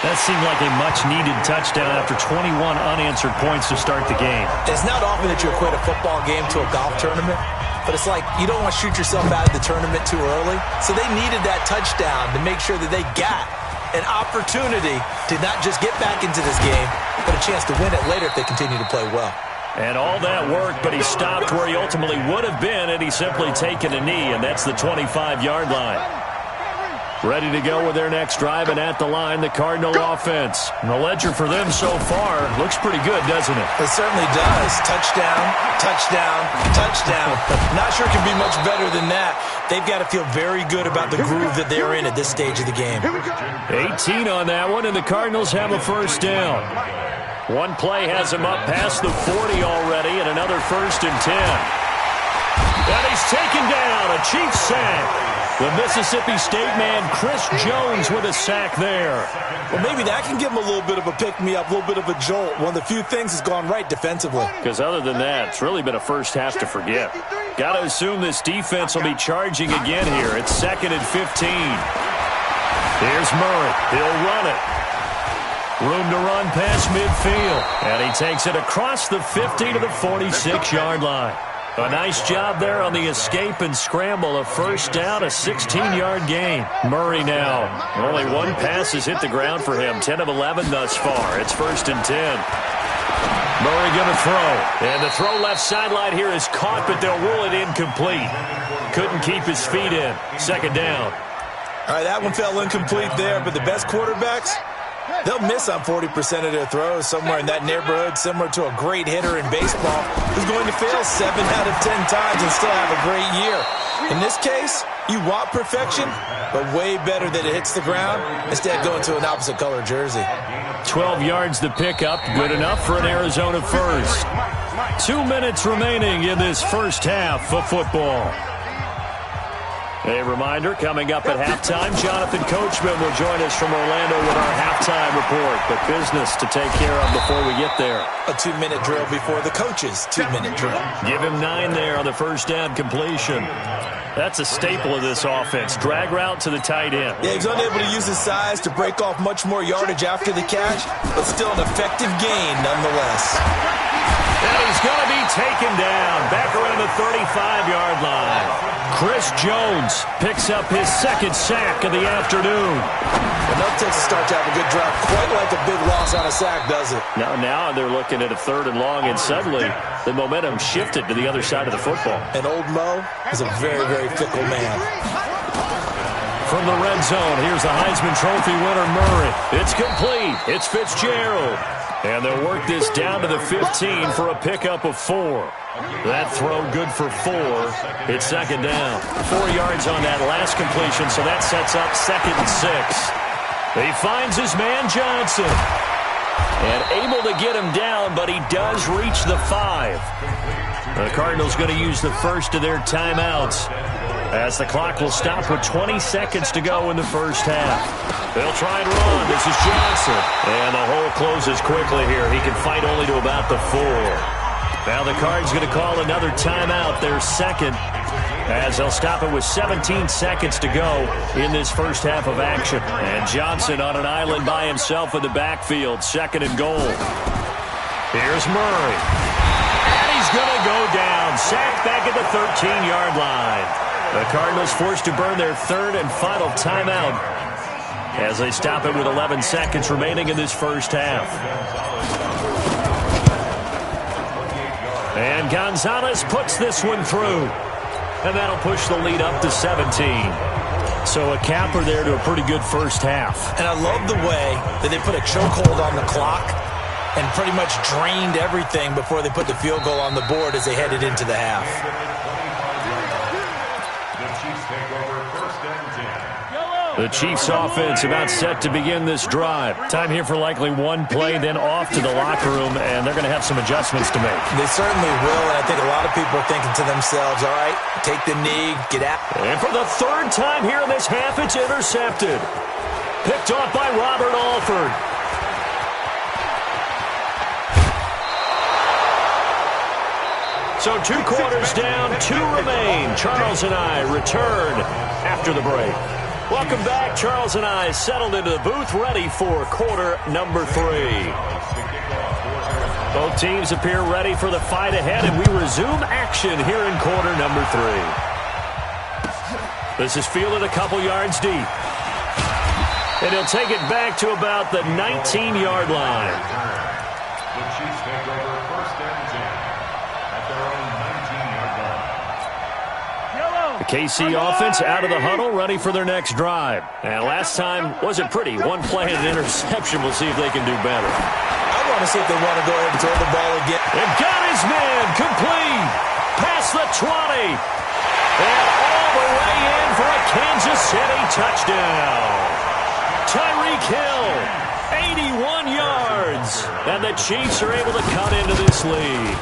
That seemed like a much-needed touchdown after 21 unanswered points to start the game. It's not often that you equate a football game to a golf tournament, but it's like you don't want to shoot yourself out of the tournament too early. So they needed that touchdown to make sure that they got an opportunity to not just get back into this game, but a chance to win it later if they continue to play well. And all that work, but he stopped where he ultimately would have been, and he's simply taken a knee, and that's the 25-yard line. Ready to go with their next drive, and at the line, the Cardinal offense. And the ledger for them so far looks pretty good, doesn't it? It certainly does. Touchdown, touchdown, touchdown. Not sure it can be much better than that. They've got to feel very good about the groove that they're in at this stage of the game. 18 on that one, and the Cardinals have a first down. One play has him up past the 40 already, and another 1st and 10. And he's taken down, a Chiefs sack. The Mississippi State man, Chris Jones, with a sack there. Well, maybe that can give him a little bit of a pick-me-up, a little bit of a jolt. One of the few things that's gone right defensively. Because other than that, it's really been a first half to forget. Got to assume this defense will be charging again here. It's 2nd and 15. Here's Murray. He'll run it. Room to run past midfield. And he takes it across the 50 to the 46-yard line. A nice job there on the escape and scramble. A first down, a 16-yard gain. Murray now. Only one pass has hit the ground for him. 10 of 11 thus far. It's 1st and 10. Murray going to throw. And the throw left sideline here is caught, but they'll rule it incomplete. Couldn't keep his feet in. 2nd down. All right, that one fell incomplete there, but the best quarterbacks, they'll miss on 40% of their throws, somewhere in that neighborhood, similar to a great hitter in baseball who's going to fail 7 out of 10 times and still have a great year. In this case, you want perfection, but way better that it hits the ground instead of going to an opposite color jersey. 12 yards to pick up, good enough for an Arizona first. 2 minutes remaining in this first half of football. A reminder, coming up at halftime, Jonathan Coachman will join us from Orlando with our halftime report. But business to take care of before we get there. A 2-minute drill before the coach's 2-minute drill. Give him 9 there on the first down completion. That's a staple of this offense. Drag route to the tight end. Yeah, he's unable to use his size to break off much more yardage after the catch, but still an effective gain nonetheless. And he's going to be taken down back around the 35-yard line. Chris Jones picks up his 2nd sack of the afternoon. And that takes a start to have a good drive. Quite like a big loss on a sack, does it? Now they're looking at a 3rd and long, and suddenly the momentum shifted to the other side of the football. And old Mo is a very, very fickle man. From the red zone, here's the Heisman Trophy winner, Murray. It's complete. It's Fitzgerald. And they'll work this down to the 15 for a pickup of 4. That throw good for 4. It's 2nd down. 4 yards on that last completion, so that sets up 2nd and 6. He finds his man Johnson. And able to get him down, but he does reach the 5. The Cardinals going to use the first of their timeouts, as the clock will stop with 20 seconds to go in the first half. They'll try and run. This is Johnson. And the hole closes quickly here. He can fight only to about the 4. Now the Cards going to call another timeout, their 2nd, as they'll stop it with 17 seconds to go in this first half of action. And Johnson on an island by himself in the backfield, 2nd and goal. Here's Murray. And he's going to go down. Sacked back at the 13-yard line. The Cardinals forced to burn their 3rd and final timeout as they stop it with 11 seconds remaining in this first half. And Gonzalez puts this one through. And that'll push the lead up to 17. So a capper there to a pretty good first half. And I love the way that they put a chokehold on the clock and pretty much drained everything before they put the field goal on the board as they headed into the half. The Chiefs offense about set to begin this drive. Time here for likely one play, then off to the locker room, and they're going to have some adjustments to make. They certainly will, and I think a lot of people are thinking to themselves, all right, take the knee, get out. And for the 3rd time here in this half, it's intercepted. Picked off by Robert Alford. So 2 quarters down, 2 remain. Charles and I return after the break. Welcome back. Charles and I settled into the booth, ready for quarter number 3. Both teams appear ready for the fight ahead, and we resume action here in quarter number 3. This is fielded a couple yards deep. And he'll take it back to about the 19-yard line. The Chiefs take over 1st and 10 at their own 19-yard line. The KC offense out of the huddle, ready for their next drive. And last time wasn't pretty. One play and an interception. We'll see if they can do better. I want to see if they want to go ahead and throw the ball again. And got his man complete. Past the 20. And all the way in for a Kansas City touchdown. Tyreek Hill, 81 yards. And the Chiefs are able to cut into this lead.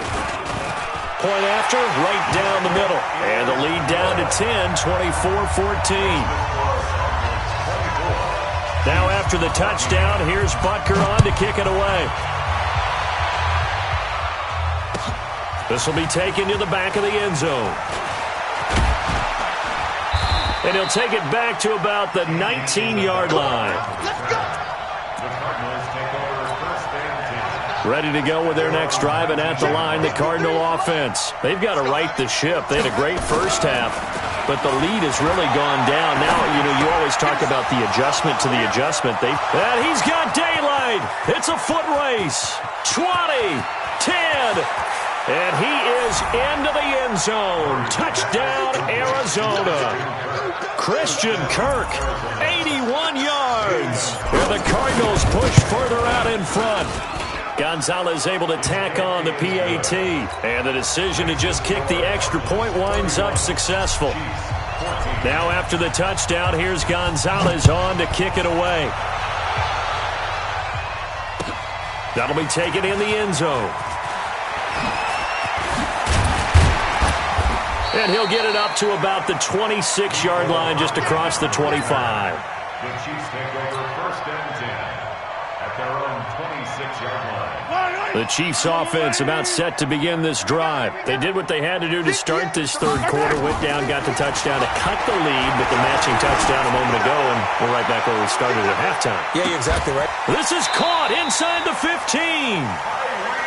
Point after, right down the middle. And the lead down to 10, 24-14. Now after the touchdown, here's Butker on to kick it away. This will be taken to the back of the end zone. And he'll take it back to about the 19-yard line. Let's go. The Cardinals take over first and 10. Ready to go with their next drive, and at the line, the Cardinal offense. They've got to right the ship. They had a great first half, but the lead has really gone down. Now, you always talk about the adjustment to the adjustment. And he's got daylight. It's a foot race. 20, 10, and he is into the end zone. Touchdown, Arizona. Christian Kirk, 81 yards. And the Cardinals push further out in front. Gonzalez able to tack on the PAT. And the decision to just kick the extra point winds up successful. Now after the touchdown, here's Gonzalez on to kick it away. That'll be taken in the end zone. And he'll get it up to about the 26-yard line, just across the 25. The Chiefs take over first and 10 at their own 26-yard line. The Chiefs offense about set to begin this drive. They did what they had to do to start this third quarter. Went down, got the touchdown to cut the lead with the matching touchdown a moment ago, and we're right back where we started at halftime. Yeah, you're exactly right. This is caught inside the 15.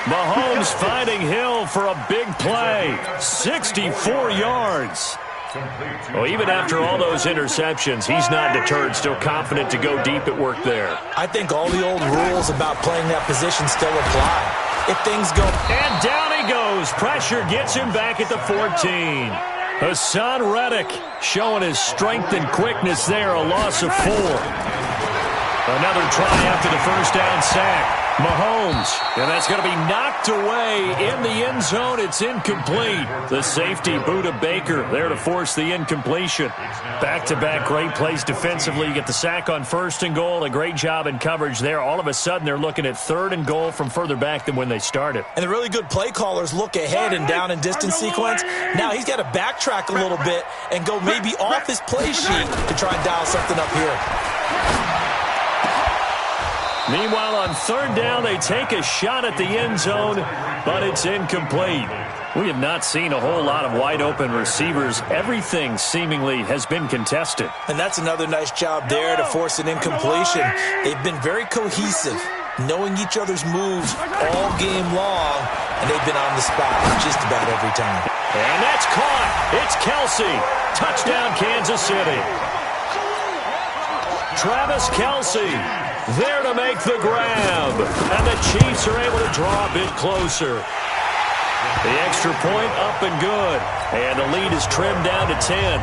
Mahomes finding Hill for a big play. 64 yards. Well, even after all those interceptions, he's not deterred, still confident to go deep at work there. I think all the old rules about playing that position still apply. If things go... And down he goes. Pressure gets him back at the 14. Hassan Reddick showing his strength and quickness there, a loss of 4. Another try after the first down sack. Mahomes, and that's going to be knocked away in the end zone. It's incomplete. The safety, Buda Baker, there to force the incompletion. Back-to-back great plays defensively. You get the sack on first and goal. A great job in coverage there. All of a sudden, they're looking at third and goal from further back than when they started. And the really good play callers look ahead and down and distance sequence. Now he's got to backtrack a little bit and go maybe off his play sheet to try and dial something up here. Meanwhile, on third down, they take a shot at the end zone, but it's incomplete. We have not seen a whole lot of wide-open receivers. Everything seemingly has been contested. And that's another nice job there to force an incompletion. They've been very cohesive, knowing each other's moves all game long, and they've been on the spot just about every time. And that's caught. It's Kelsey. Touchdown, Kansas City. Travis Kelsey there to make the grab. And the Chiefs are able to draw a bit closer. The extra point up and good. And the lead is trimmed down to 10.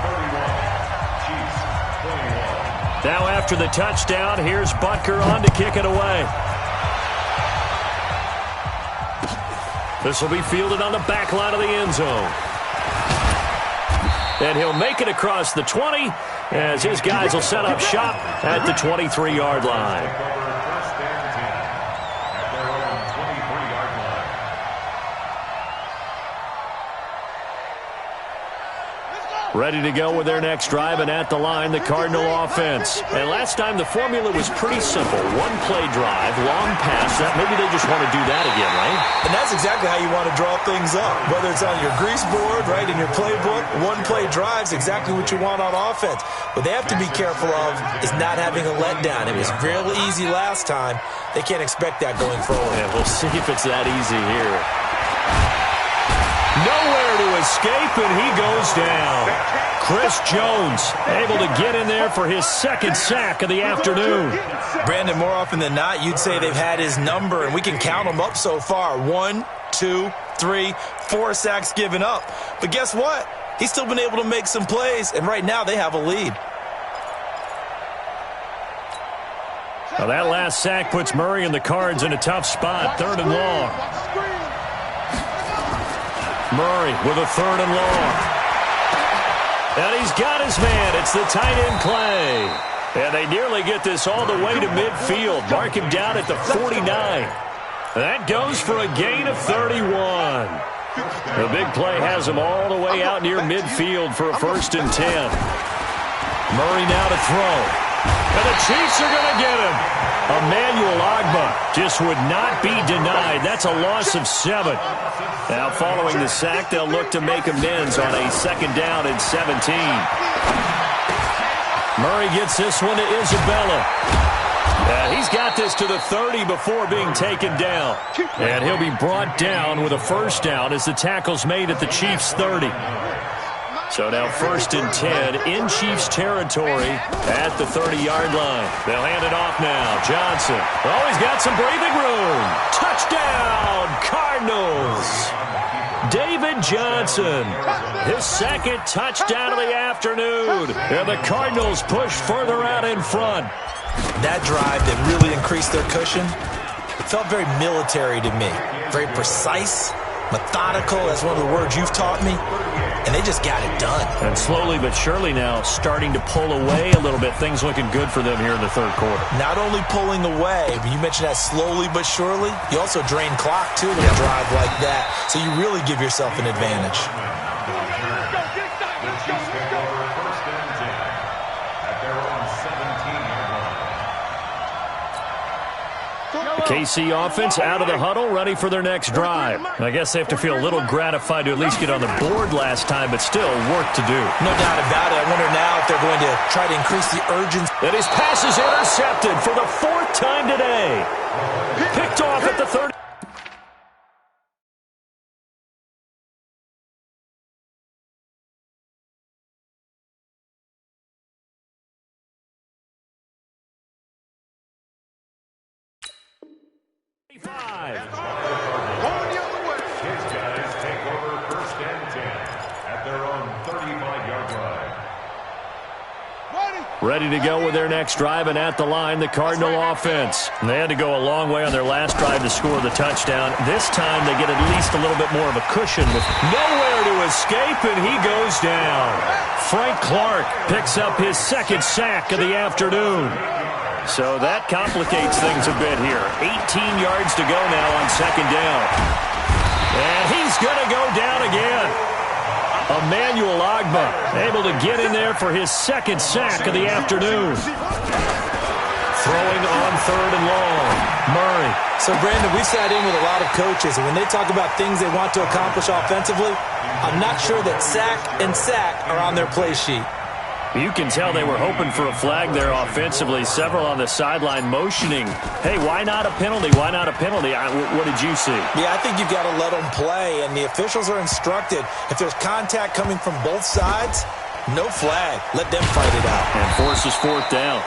Now after the touchdown, here's Butker on to kick it away. This will be fielded on the back line of the end zone. And he'll make it across the 20 as his guys will set up shop at the 23-yard line. Ready to go with their next drive, and at the line, the Cardinal offense. And last time, the formula was pretty simple. One-play drive, long pass. Maybe they just want to do that again, right? And that's exactly how you want to draw things up. Whether it's on your grease board, right, in your playbook, one-play drive's exactly what you want on offense. What they have to be careful of is not having a letdown. It was real easy last time. They can't expect that going forward. Yeah, we'll see if it's that easy here. Nowhere to escape, and he goes down. Chris Jones able to get in there for his second sack of the afternoon. Brandon, more often than not, you'd say they've had his number, and we can count them up so far. 1, 2, 3, 4 sacks given up. But guess what? he's still been able to make some plays, and right now they have a lead. Well, that last sack puts Murray and the Cards in a tough spot, 3rd and long. Murray with a 3rd and long. And he's got his man. It's the tight end Clay. And they nearly get this all the way to midfield. Mark him down at the 49. That goes for a gain of 31. The big play has him all the way out near midfield for a 1st and 10. Murray now to throw. And the Chiefs are going to get him. Emmanuel Ogbah just would not be denied. That's a loss of 7. Now following the sack, they'll look to make amends on a 2nd down and 17. Murray gets this one to Isabella. He's got this to the 30 before being taken down. And he'll be brought down with a 1st down as the tackle's made at the Chiefs' 30. So now 1st and 10 in Chiefs territory at the 30-yard line. They'll hand it off now. Johnson. Oh, he's got some breathing room. Touchdown, Cardinals. David Johnson, his 2nd touchdown of the afternoon. And the Cardinals push further out in front. That drive that really increased their cushion, it felt very military to me. Very precise, methodical. That's one of the words you've taught me. And they just got it done. And slowly but surely now starting to pull away a little bit. Things looking good for them here in the 3rd quarter. Not only pulling away, but you mentioned that slowly but surely. You also drain clock, too, with a drive like that. So you really give yourself an advantage. The KC offense out of the huddle, ready for their next drive. I guess they have to feel a little gratified to at least get on the board last time, but still work to do. No doubt about it. I wonder now if they're going to try to increase the urgency. And his pass is intercepted for the 4th time today. Picked off at the 30. His guys take over 1st and 10 at their own 35-yard line. Ready to go with their next drive, and at the line, the Cardinal offense. And they had to go a long way on their last drive to score the touchdown. This time they get at least a little bit more of a cushion with nowhere to escape, and he goes down. Frank Clark picks up his 2nd sack of the afternoon. So that complicates things a bit here. 18 yards to go now on 2nd down. And he's going to go down again. Emmanuel Ogbah able to get in there for his 2nd sack of the afternoon. Throwing on 3rd and long. Murray. So, Brandon, we sat in with a lot of coaches, and when they talk about things they want to accomplish offensively, I'm not sure that sack and sack are on their play sheet. You can tell they were hoping for a flag there offensively. Several on the sideline motioning. Hey, why not a penalty? Why not a penalty? What did you see? Yeah, I think you've got to let them play, and the officials are instructed. If there's contact coming from both sides, no flag. Let them fight it out. And forces 4th down.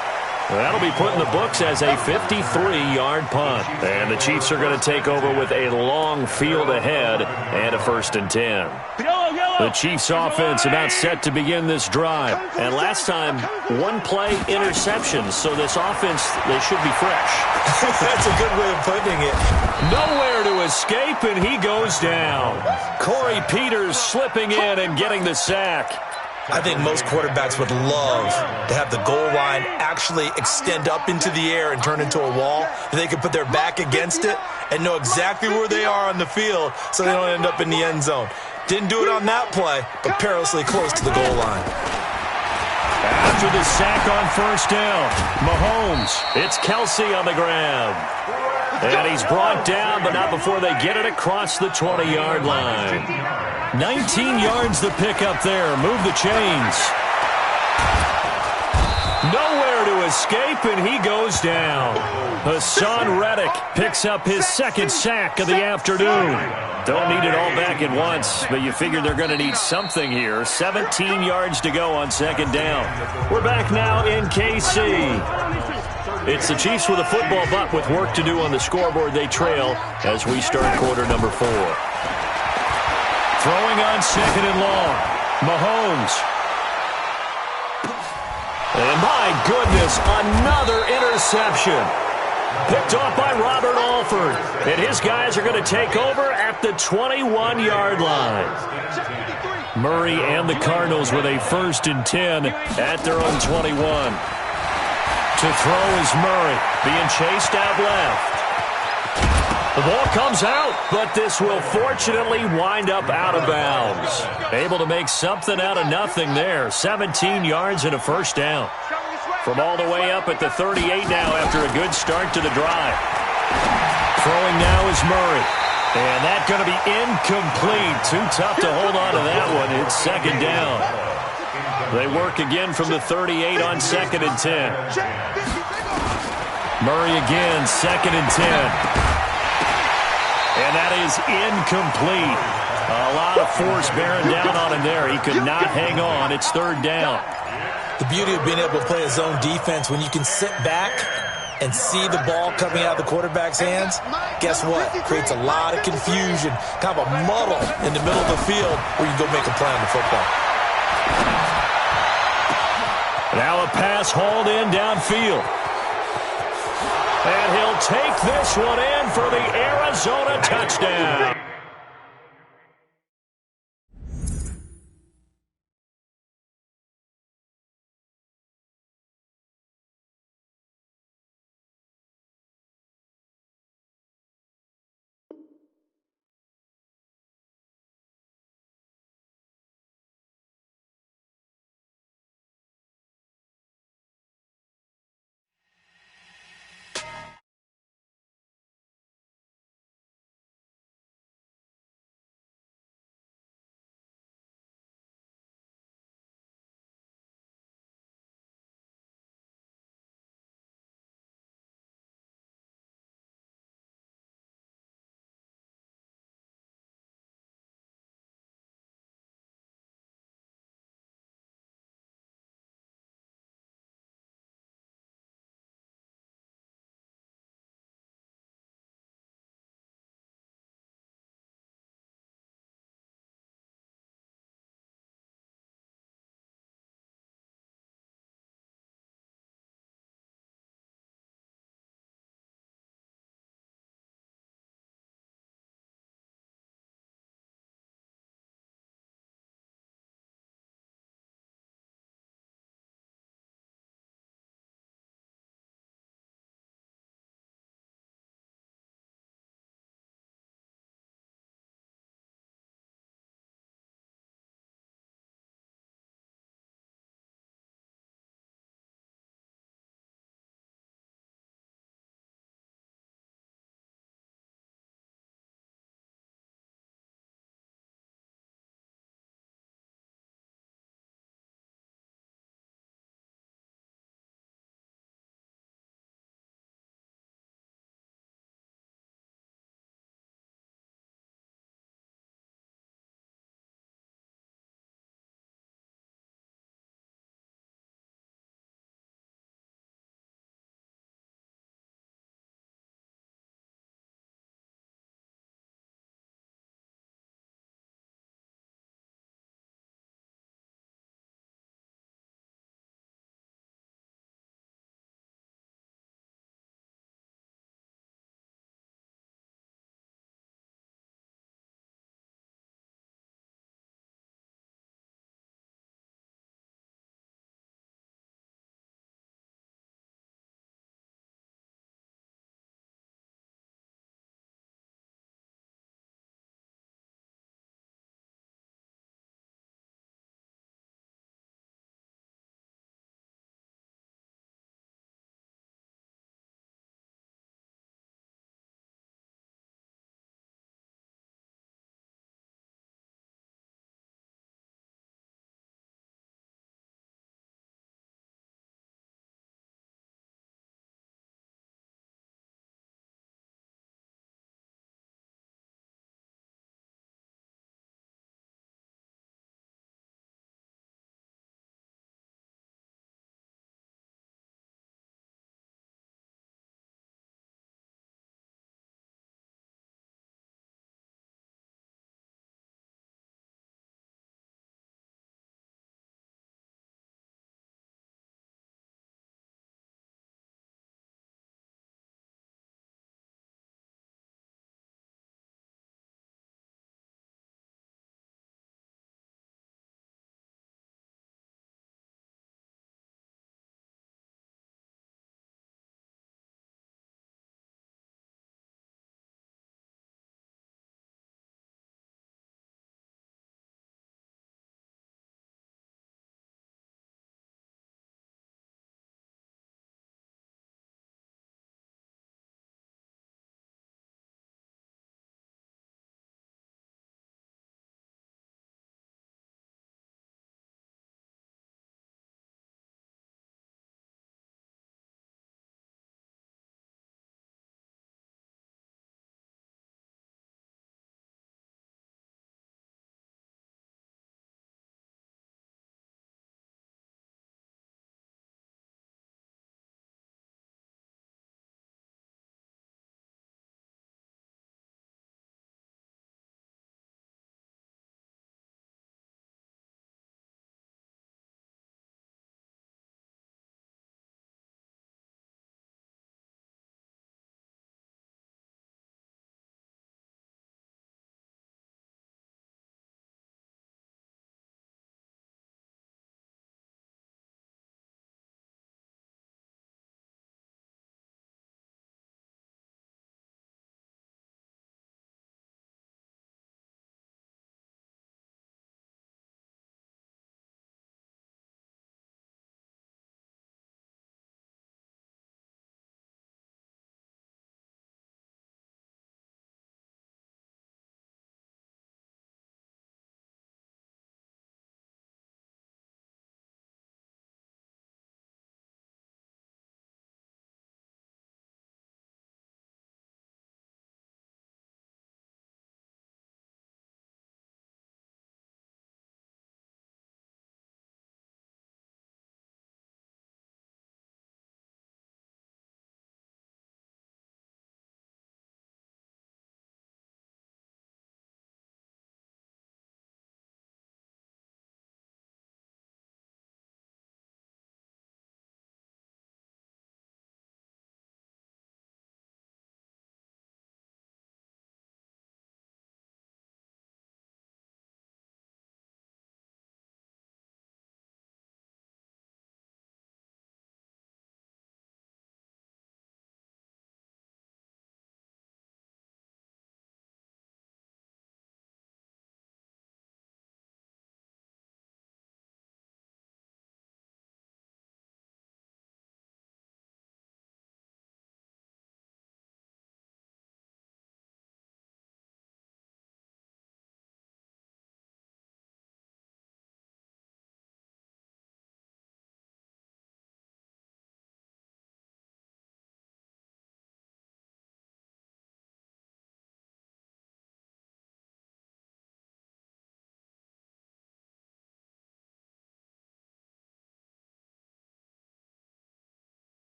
That'll be put in the books as a 53-yard punt. And the Chiefs are going to take over with a long field ahead and a 1st and 10. The Chiefs offense about set to begin this drive. And last time, 1-play interceptions. So this offense, they should be fresh. That's a good way of putting it. Nowhere to escape, and he goes down. Corey Peters slipping in and getting the sack. I think most quarterbacks would love to have the goal line actually extend up into the air and turn into a wall. And they can put their back against it and know exactly where they are on the field so they don't end up in the end zone. Didn't do it on that play, but perilously close to the goal line. After the sack on 1st down, Mahomes, it's Kelsey on the grab. And he's brought down, but not before they get it across the 20-yard line. 19 yards to pick up there. Move the chains. Nowhere to escape, and he goes down. Hassan Reddick picks up his 2nd sack of the afternoon. Don't need it all back at once, but you figure they're going to need something here. 17 yards to go on 2nd down. We're back now in KC. It's the Chiefs with a football, but with work to do on the scoreboard. They trail as we start quarter number 4. Throwing on 2nd and long. Mahomes. And my goodness, another interception. Picked off by Robert Alford. And his guys are going to take over at the 21-yard line. Murray and the Cardinals with a 1st and 10 at their own 21. To throw is Murray, being chased out left. The ball comes out, but this will fortunately wind up out of bounds. Able to make something out of nothing there. 17 yards and a 1st down. From all the way up at the 38 now after a good start to the drive. Throwing now is Murray. And that's going to be incomplete. Too tough to hold on to that one. It's 2nd down. They work again from the 38 on 2nd and 10. Murray again, 2nd and 10. And that is incomplete. A lot of force bearing down on him there. He could not hang on. It's 3rd down. The beauty of being able to play a zone defense, when you can sit back and see the ball coming out of the quarterback's hands, guess what? Creates a lot of confusion, kind of a muddle in the middle of the field where you go make a play on the football. Now a pass hauled in downfield. And he'll take this one in for the Arizona touchdown.